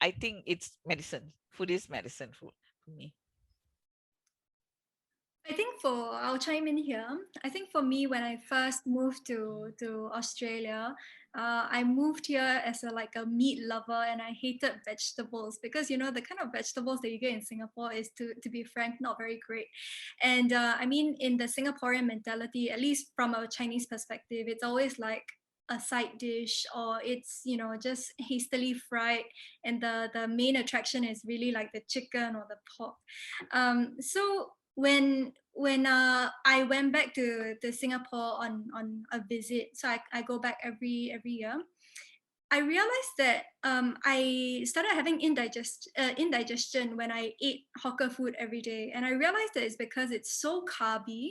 [SPEAKER 3] I think it's medicine. Food is medicine for me.
[SPEAKER 5] I think I'll chime in here. I think for me, when I first moved to Australia, I moved here as a meat lover, and I hated vegetables because, you know, the kind of vegetables that you get in Singapore is, to be frank, not very great. And I mean, in the Singaporean mentality, at least from a Chinese perspective, it's always like a side dish, or it's, you know, just hastily fried, and the main attraction is really like the chicken or the pork. So when I went back to Singapore on a visit, so I go back every year, I realized that I started having indigestion when I ate hawker food every day. And I realized that it's because it's so carby.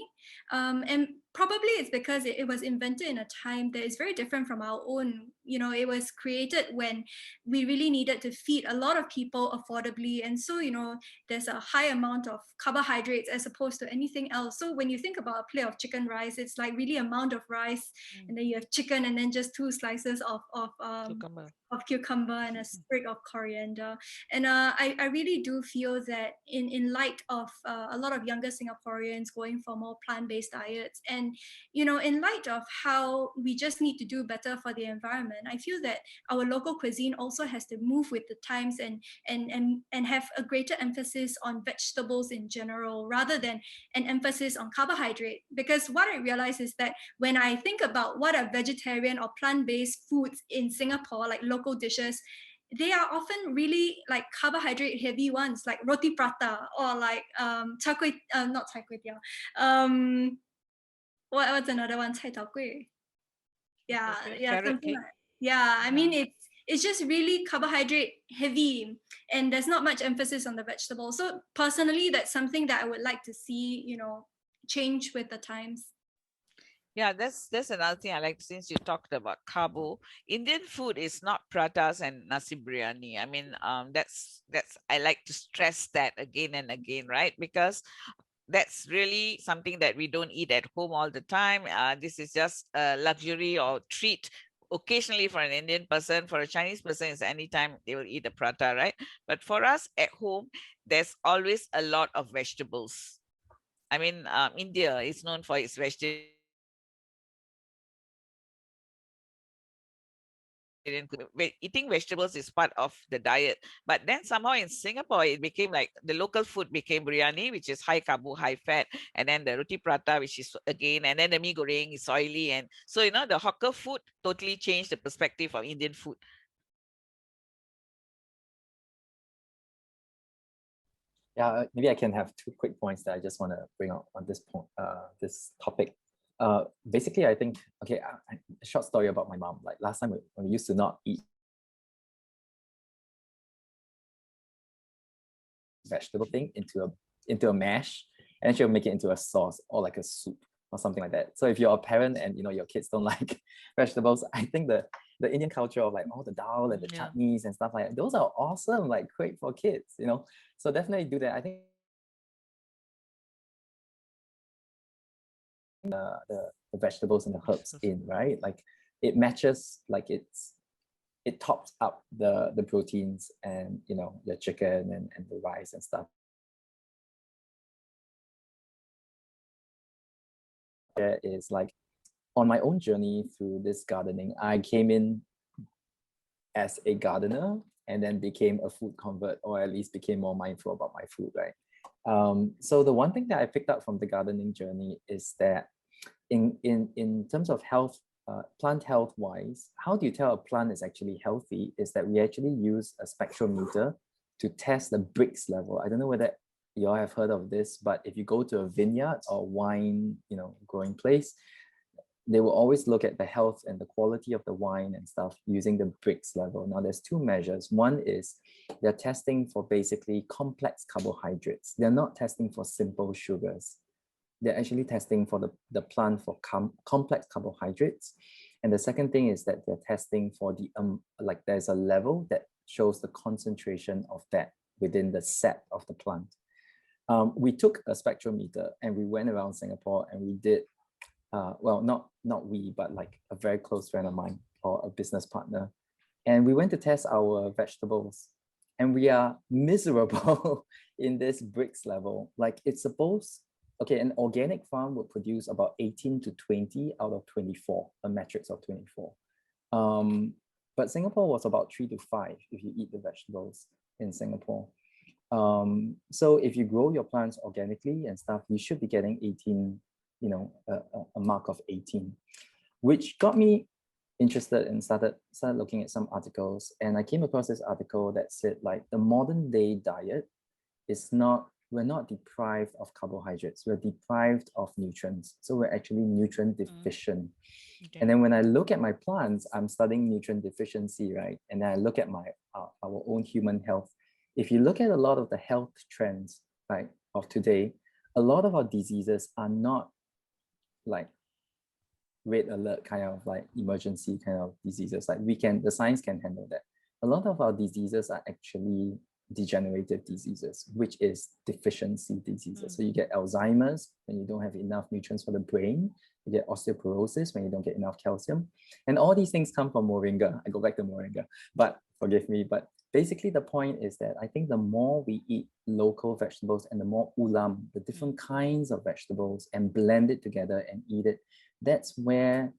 [SPEAKER 5] And probably it's because it was invented in a time that is very different from our own. You know, it was created when we really needed to feed a lot of people affordably. And so, you know, there's a high amount of carbohydrates as opposed to anything else. So when you think about a plate of chicken rice, it's like really amount of rice, and then you have chicken, and then just 2 slices of cucumber and a sprig of coriander. And I really do feel that in light of a lot of younger Singaporeans going for more plant-based diets, and, you know, in light of how we just need to do better for the environment, I feel that our local cuisine also has to move with the times and have a greater emphasis on vegetables in general, rather than an emphasis on carbohydrate. Because what I realize is that when I think about what are vegetarian or plant-based foods in Singapore, like local dishes, they are often really like carbohydrate heavy ones, like roti prata, or like not chai kway teow. What's another one? Cai tao kueh. Yeah, something like, yeah. I mean, it's just really carbohydrate heavy, and there's not much emphasis on the vegetables. So personally, that's something that I would like to see, you know, change with the times.
[SPEAKER 3] Yeah, that's another thing I like. Since you talked about carbo, Indian food is not pratas and nasi biryani. I mean, that's I like to stress that again and again, right? Because that's really something that we don't eat at home all the time. This is just a luxury or treat occasionally for an Indian person. For a Chinese person, it's anytime they will eat a prata, right? But for us at home, there's always a lot of vegetables. I mean, India is known for its vegetarian. Eating vegetables is part of the diet, but then somehow in Singapore it became like the local food became biryani, which is high carbo, high fat, and then the roti prata, which is again, and then the mee goreng is oily, and so, you know, the hawker food totally changed the perspective of Indian food.
[SPEAKER 4] Yeah, maybe I can have 2 quick points that I just want to bring out on this point, this topic. Basically, I think, okay, a short story about my mom. Like last time when we used to not eat vegetable thing into a mash, and then she'll make it into a sauce or like a soup or something like that. So if you're a parent and, you know, your kids don't like vegetables, I think the Indian culture of like all the dal and the chutneys and stuff like that, those are awesome, like great for kids, you know. So definitely do that. I think the vegetables and the herbs in, right? Like it matches, like it tops up the proteins and, you know, the chicken and the rice and stuff. There is like, on my own journey through this gardening, I came in as a gardener and then became a food convert, or at least became more mindful about my food, right? So the one thing that I picked up from the gardening journey is that in terms of health, plant health wise, how do you tell a plant is actually healthy is that we actually use a spectrometer to test the Brix level. I don't know whether you all have heard of this, but if you go to a vineyard or wine, you know, growing place, they will always look at the health and the quality of the wine and stuff using the Brix level. Now there's 2 measures. One is they're testing for basically complex carbohydrates. They're not testing for simple sugars. They're actually testing for the plant for complex carbohydrates. And the second thing is that they're testing for the, like there's a level that shows the concentration of that within the set of the plant. We took a spectrometer and we went around Singapore and we did, well, not we, but like a very close friend of mine or a business partner. And we went to test our vegetables, and we are miserable in this bricks level. Like it's supposed, okay, an organic farm would produce about 18 to 20 out of 24, a matrix of 24. But Singapore was about 3 to 5 if you eat the vegetables in Singapore. So if you grow your plants organically and stuff, you should be getting 18, you know, a mark of 18, which got me interested and started looking at some articles. And I came across this article that said like the modern day diet is not, we're not deprived of carbohydrates, we're deprived of nutrients. So we're actually nutrient deficient. Okay. And then when I look at my plants, I'm studying nutrient deficiency, right? And then I look at my our own human health. If you look at a lot of the health trends, right, of today, a lot of our diseases are not like red alert kind of like emergency kind of diseases. Like the science can handle that. A lot of our diseases are actually degenerative diseases, which is deficiency diseases. So you get Alzheimer's when you don't have enough nutrients for the brain. You get osteoporosis when you don't get enough calcium. And all these things come from moringa. I go back to moringa, but forgive me. But basically the point is that I think the more we eat local vegetables and the more ulam, the different kinds of vegetables, and blend it together and eat it, that's where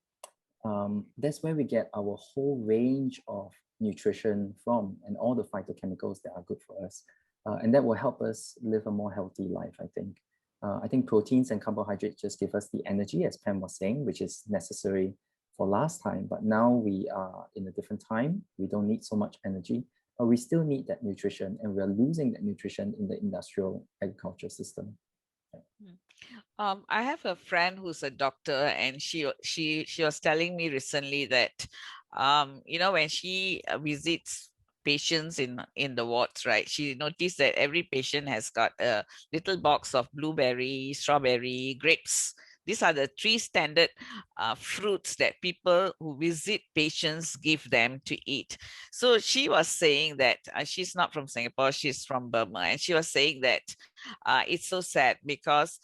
[SPEAKER 4] we get our whole range of nutrition from, and all the phytochemicals that are good for us. And that will help us live a more healthy life, I think. I think proteins and carbohydrates just give us the energy, as Pam was saying, which is necessary for last time. But now we are in a different time. We don't need so much energy, but we still need that nutrition, and we're losing that nutrition in the industrial agriculture system.
[SPEAKER 3] I have a friend who's a doctor, and she was telling me recently that you know, when she visits patients in the wards, right, she noticed that every patient has got a little box of blueberry, strawberry, grapes. These are the 3 standard fruits that people who visit patients give them to eat. So she was saying that she's not from Singapore, she's from Burma, and she was saying that it's so sad because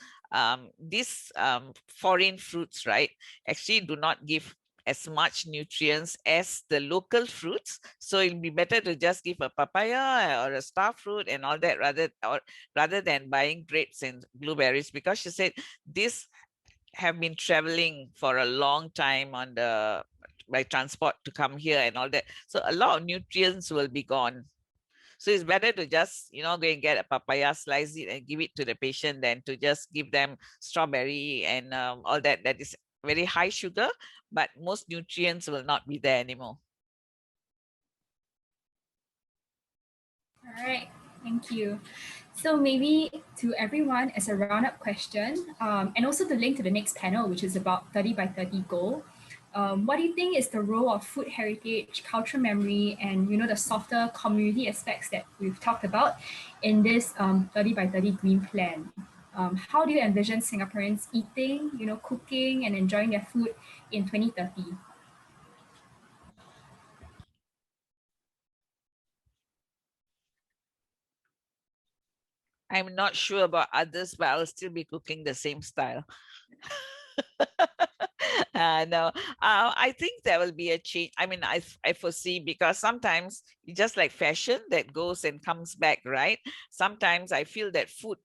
[SPEAKER 3] these foreign fruits, right, actually do not give as much nutrients as the local fruits. So it'll be better to just give a papaya or a star fruit and all that rather than buying grapes and blueberries, because she said this have been traveling for a long time by transport to come here and all that. So a lot of nutrients will be gone. So it's better to just, you know, go and get a papaya, slice it and give it to the patient than to just give them strawberry and all that. That is very high sugar, but most nutrients will not be there anymore.
[SPEAKER 2] All right, thank you. So maybe to everyone as a roundup question, and also to link to the next panel, which is about 30 by 30 goal. What do you think is the role of food heritage, cultural memory, and, you know, the softer community aspects that we've talked about in this 30 by 30 green plan? How do you envision Singaporeans eating, you know, cooking and enjoying their food in 2030?
[SPEAKER 3] I'm not sure about others, but I'll still be cooking the same style. No, I think there will be a change. I mean, I foresee, because sometimes it's just like fashion that goes and comes back, right? Sometimes I feel that food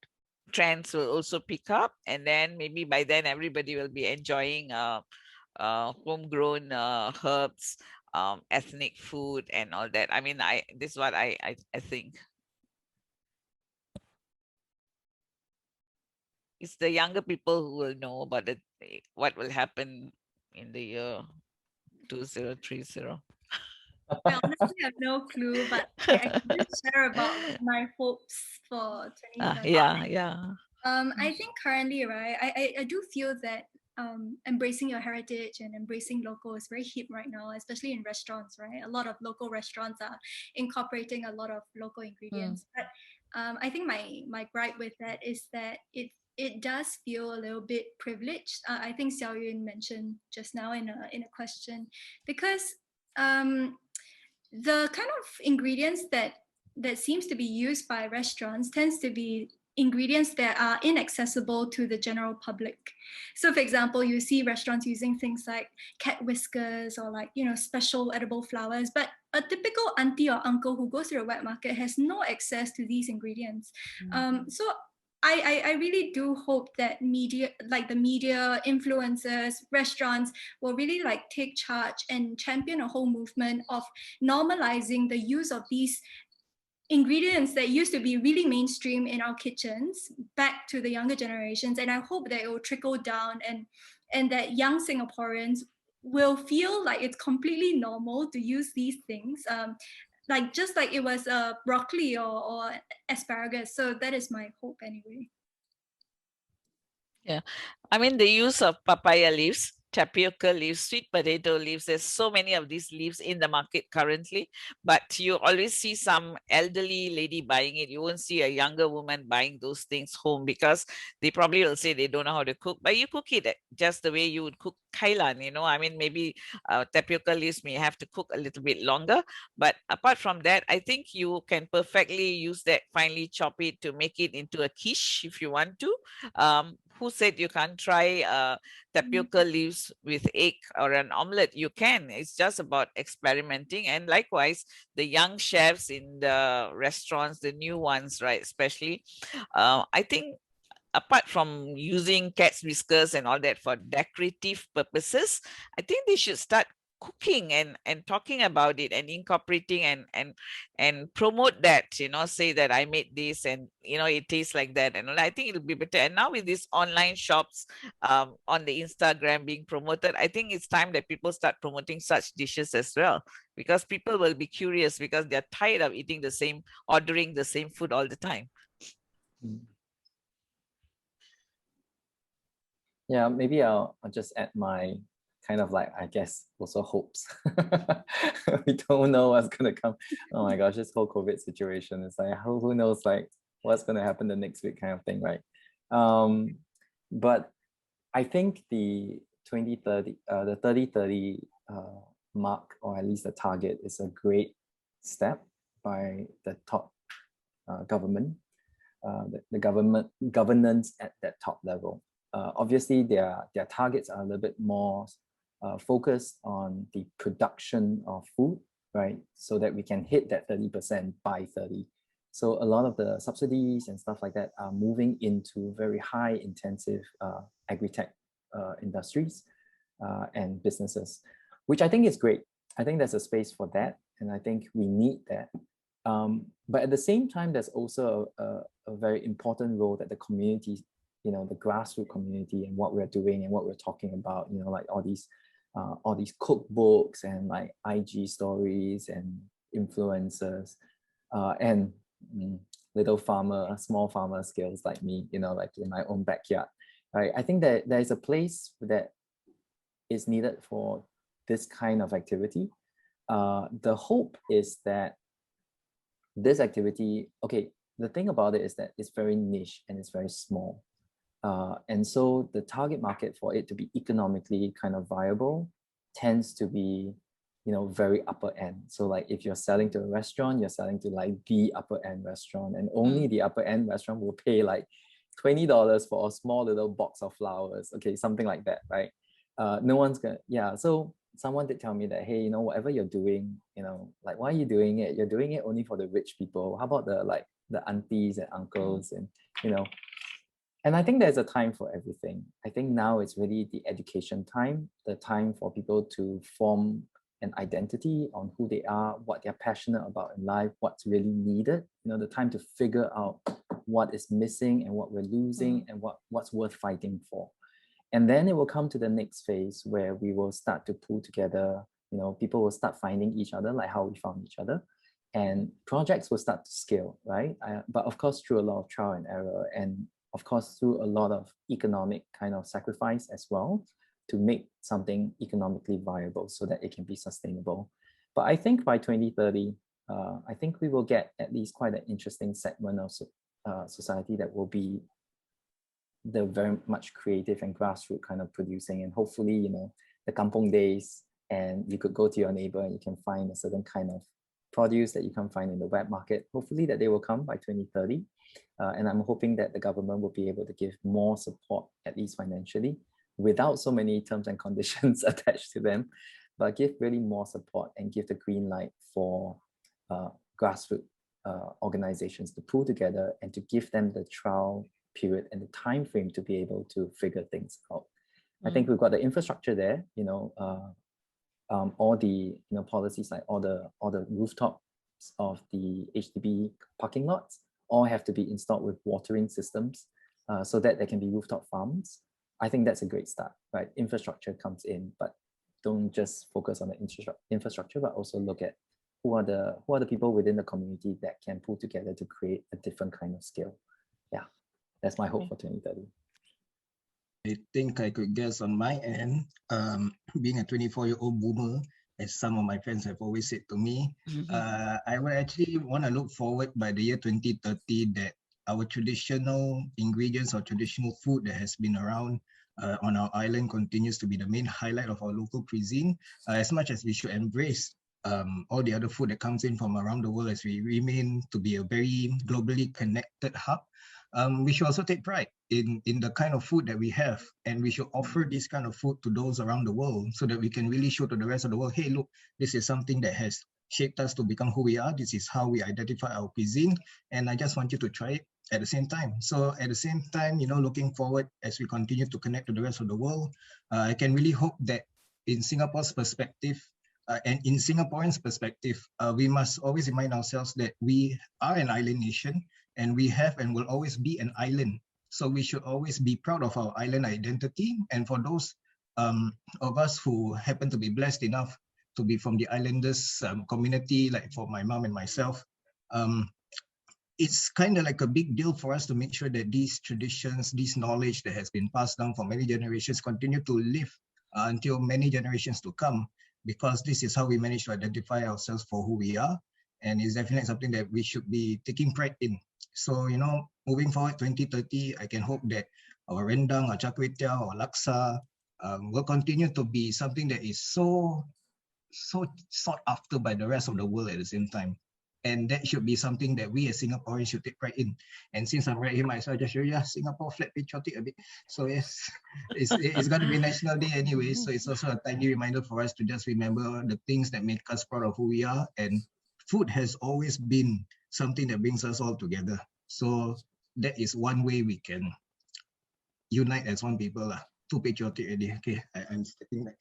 [SPEAKER 3] trends will also pick up, and then maybe by then everybody will be enjoying homegrown herbs, ethnic food and all that. I mean, this is what I think. It's the younger people who will know about what will happen in the year 2030.
[SPEAKER 5] I honestly have no clue, but I can just share about my hopes for 2030.
[SPEAKER 3] Yeah.
[SPEAKER 5] I think currently, right, I do feel that embracing your heritage and embracing local is very hip right now, especially in restaurants, right? A lot of local restaurants are incorporating a lot of local ingredients. But I think my gripe with that is that it does feel a little bit privileged. I think Xiao Yun mentioned just now in a question, because the kind of ingredients that seems to be used by restaurants tends to be ingredients that are inaccessible to the general public. So for example, you see restaurants using things like cat whiskers or like, you know, special edible flowers, but a typical auntie or uncle who goes to a wet market has no access to these ingredients. So I really do hope that media, like the media, influencers, restaurants will really like take charge and champion a whole movement of normalizing the use of these ingredients that used to be really mainstream in our kitchens back to the younger generations. And I hope that it will trickle down and that young Singaporeans will feel like it's completely normal to use these things, like just like it was broccoli or asparagus. So that is my hope anyway.
[SPEAKER 3] Yeah, I mean the use of papaya leaves, tapioca leaves, sweet potato leaves. There's so many of these leaves in the market currently, but you always see some elderly lady buying it. You won't see a younger woman buying those things home because they probably will say they don't know how to cook, but you cook it just the way you would cook kailan, you know. I mean, maybe tapioca leaves may have to cook a little bit longer, but apart from that, I think you can perfectly use that, finely chop it to make it into a quiche if you want to. Who said you can't try tapioca leaves with egg or an omelette? You can. It's just about experimenting. And likewise, the young chefs in the restaurants, the new ones, right, especially, I think apart from using cat's whiskers and all that for decorative purposes, I think they should start cooking and talking about it and incorporating and promote that, you know, say that I made this and, you know, it tastes like that. And I think it'll be better. And now with these online shops on the Instagram being promoted, I think it's time that people start promoting such dishes as well, because people will be curious because they're tired of eating the same, ordering the same food all the time.
[SPEAKER 4] Yeah, maybe I'll just add my kind of like, I guess, also hopes. We don't know what's going to come. Oh my gosh, this whole COVID situation is like, who knows like what's going to happen the next week kind of thing, right? But I think the 2030, the 3030 mark, or at least the target, is a great step by the top government, the government governance at that top level. Obviously, their targets are a little bit more focused on the production of food, right? So that we can hit that 30% by 30. So a lot of the subsidies and stuff like that are moving into very high intensive agri-tech industries and businesses, which I think is great. I think there's a space for that, and I think we need that. But at the same time, there's also a very important role that the community, you know, the grassroots community and what we're doing and what we're talking about, you know, like all these cookbooks and like IG stories and influencers and little farmer, small farmer skills like me, you know, like in my own backyard, right? I think that there is a place that is needed for this kind of activity. The hope is that this activity, okay, the thing about it is that it's very niche and it's very small. And so the target market for it to be economically kind of viable tends to be, you know, very upper end. So like if you're selling to a restaurant, you're selling to like the upper end restaurant, and only the upper end restaurant will pay like $20 for a small little box of flowers. Okay, something like that, right? No one's gonna, yeah. So someone did tell me that, hey, you know, whatever you're doing, you know, like why are you doing it? You're doing it only for the rich people. How about the aunties and uncles and, you know, and I think there's a time for everything. I think now it's really the education time, the time for people to form an identity on who they are, what they're passionate about in life, what's really needed, you know, the time to figure out what is missing and what we're losing and what's worth fighting for. And then it will come to the next phase where we will start to pull together, you know, people will start finding each other like how we found each other, and projects will start to scale, right? But of course, through a lot of trial and error, and of course, through a lot of economic kind of sacrifice as well, to make something economically viable so that it can be sustainable. But I think by 2030, I think we will get at least quite an interesting segment of society that will be the very much creative and grassroots kind of producing, and hopefully, you know, the kampong days, and you could go to your neighbor and you can find a certain kind of produce that you can't find in the wet market. Hopefully that they will come by 2030. And I'm hoping that the government will be able to give more support, at least financially, without so many terms and conditions attached to them, but give really more support and give the green light for grassroots organizations to pull together and to give them the trial period and the time frame to be able to figure things out. I think we've got the infrastructure there, all the policies, like all the rooftops of the HDB parking lots all have to be installed with watering systems so that there can be rooftop farms. I think that's a great start, right? Infrastructure comes in, but don't just focus on the infrastructure, but also look at who are the people within the community that can pull together to create a different kind of scale. Yeah, that's my hope for 2030.
[SPEAKER 6] I think I could guess on my end, being a 24-year-old boomer, as some of my friends have always said to me, I would actually want to look forward by the year 2030 that our traditional ingredients or traditional food that has been around on our island continues to be the main highlight of our local cuisine, as much as we should embrace all the other food that comes in from around the world as we remain to be a very globally connected hub. We should also take pride in the kind of food that we have, and we should offer this kind of food to those around the world so that we can really show to the rest of the world, hey, look, this is something that has shaped us to become who we are. This is how we identify our cuisine, and I just want you to try it at the same time. So at the same time, looking forward as we continue to connect to the rest of the world, I can really hope that in Singapore's perspective, and in Singaporeans' perspective, we must always remind ourselves that we are an island nation, and we have and will always be an island. So we should always be proud of our island identity. And for those of us who happen to be blessed enough to be from the islanders community, like for my mom and myself, it's kind of like a big deal for us to make sure that these traditions, this knowledge that has been passed down for many generations continue to live until many generations to come, because this is how we manage to identify ourselves for who we are. And it's definitely something that we should be taking pride in. So, moving forward 2030, I can hope that our rendang, our char kway teow, our laksa will continue to be something that is so sought after by the rest of the world at the same time. And that should be something that we as Singaporeans should take pride in. And since I'm right here myself, just show you, Singapore flag patriotic a bit. So yes, it's going to be National Day anyway. So it's also a tiny reminder for us to just remember the things that make us proud of who we are. And food has always been something that brings us all together. So that is one way we can unite as one people. Too patriotic already. Okay, I'm stepping back.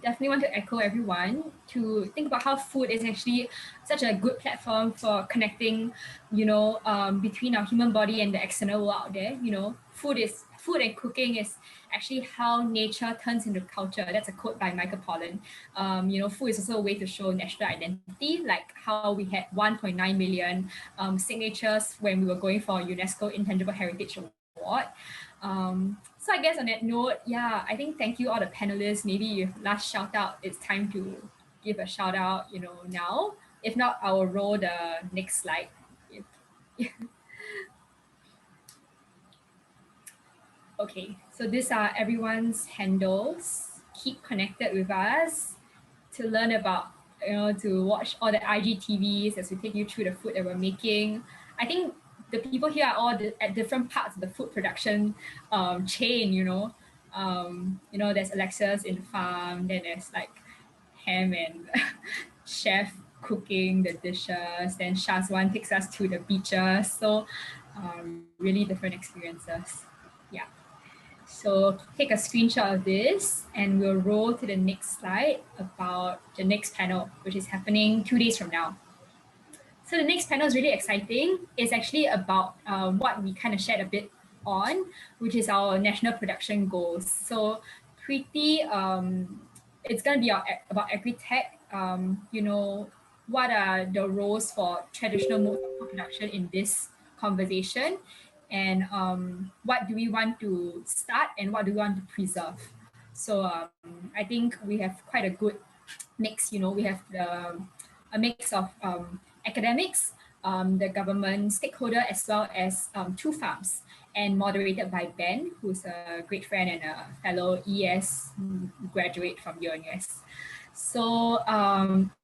[SPEAKER 2] Definitely want to echo everyone to think about how food is actually such a good platform for connecting, between our human body and the external world out there. Food and cooking is actually how nature turns into culture. That's a quote by Michael Pollan. Food is also a way to show national identity, like how we had 1.9 million signatures when we were going for a UNESCO Intangible Heritage Award. So I guess on that note, I think thank you all the panelists. Maybe last shout out, it's time to give a shout out, now. If not, I will roll the next slide. Okay, so these are everyone's handles. Keep connected with us to learn about, to watch all the IGTVs as we take you through the food that we're making. I think the people here are all at different parts of the food production chain, there's Alexis in the farm, then there's like Ham and chef cooking the dishes, then Shazwan takes us to the beaches. So really different experiences. Yeah. So take a screenshot of this and we'll roll to the next slide about the next panel, which is happening 2 days from now. So the next panel is really exciting. It's actually about what we kind of shared a bit on, which is our national production goals. So pretty, it's going to be about agri-tech, what are the roles for traditional modes of production in this conversation, and what do we want to start and what do we want to preserve. So I think we have quite a good mix, we have a mix of academics, the government stakeholder, as well as 2 farms, and moderated by Ben, who's a great friend and a fellow ES graduate from Yale-NUS. So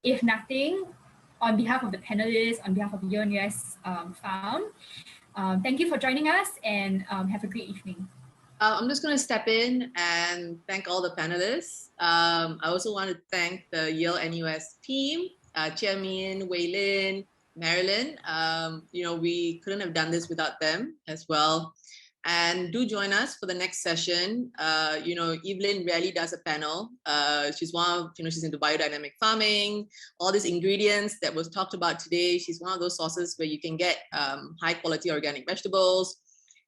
[SPEAKER 2] if nothing, on behalf of the panelists, on behalf of Yale-NUS Farm, thank you for joining us, and have a great evening.
[SPEAKER 1] I'm just going to step in and thank all the panelists. I also want to thank the Yale-NUS team, Chia-Min, Wei Lin, Marilyn. You know, we couldn't have done this without them as well. And do join us for the next session. You know, Evelyn rarely does a panel. She's one of, you know, she's into biodynamic farming, all these ingredients that was talked about today. She's one of those sources where you can get high quality organic vegetables.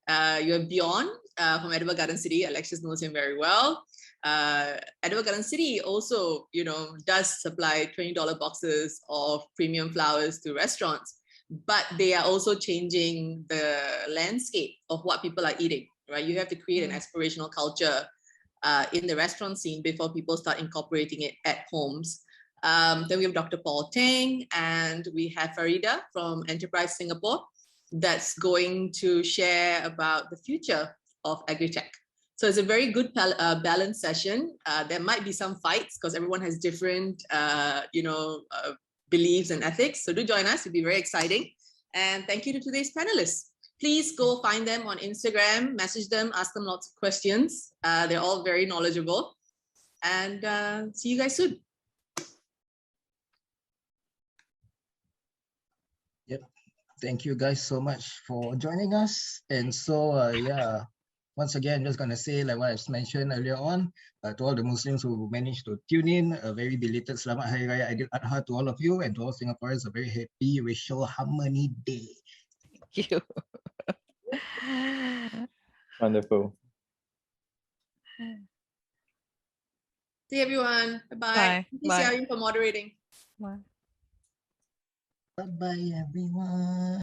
[SPEAKER 1] You have Bjorn from Edible Garden City. Alexis knows him very well. Edible Garden City also, you know, does supply $20 boxes of premium flowers to restaurants, but they are also changing the landscape of what people are eating, right? You have to create an aspirational culture in the restaurant scene before people start incorporating it at homes. Then we have Dr. Paul Tang, and we have Farida from Enterprise Singapore that's going to share about the future of agri-tech. So it's a very good balanced session. There might be some fights because everyone has different, you know, beliefs and ethics. So do join us, it'll be very exciting. And thank you to today's panelists. Please go find them on Instagram, message them, ask them lots of questions. They're all very knowledgeable. And see you guys soon.
[SPEAKER 6] Yep. Thank you guys so much for joining us. And so, yeah, once again, just gonna say, like what I mentioned earlier on, to all the Muslims who managed to tune in, a very belated Selamat Hari Raya Aidil Adha to all of you, and to all Singaporeans, a very happy racial harmony day.
[SPEAKER 3] Thank you.
[SPEAKER 4] Wonderful.
[SPEAKER 1] See everyone. Bye-bye.
[SPEAKER 3] Bye.
[SPEAKER 1] Thank you,
[SPEAKER 3] Bye.
[SPEAKER 1] Xiaoyun, for moderating.
[SPEAKER 3] Bye.
[SPEAKER 6] Bye-bye, everyone.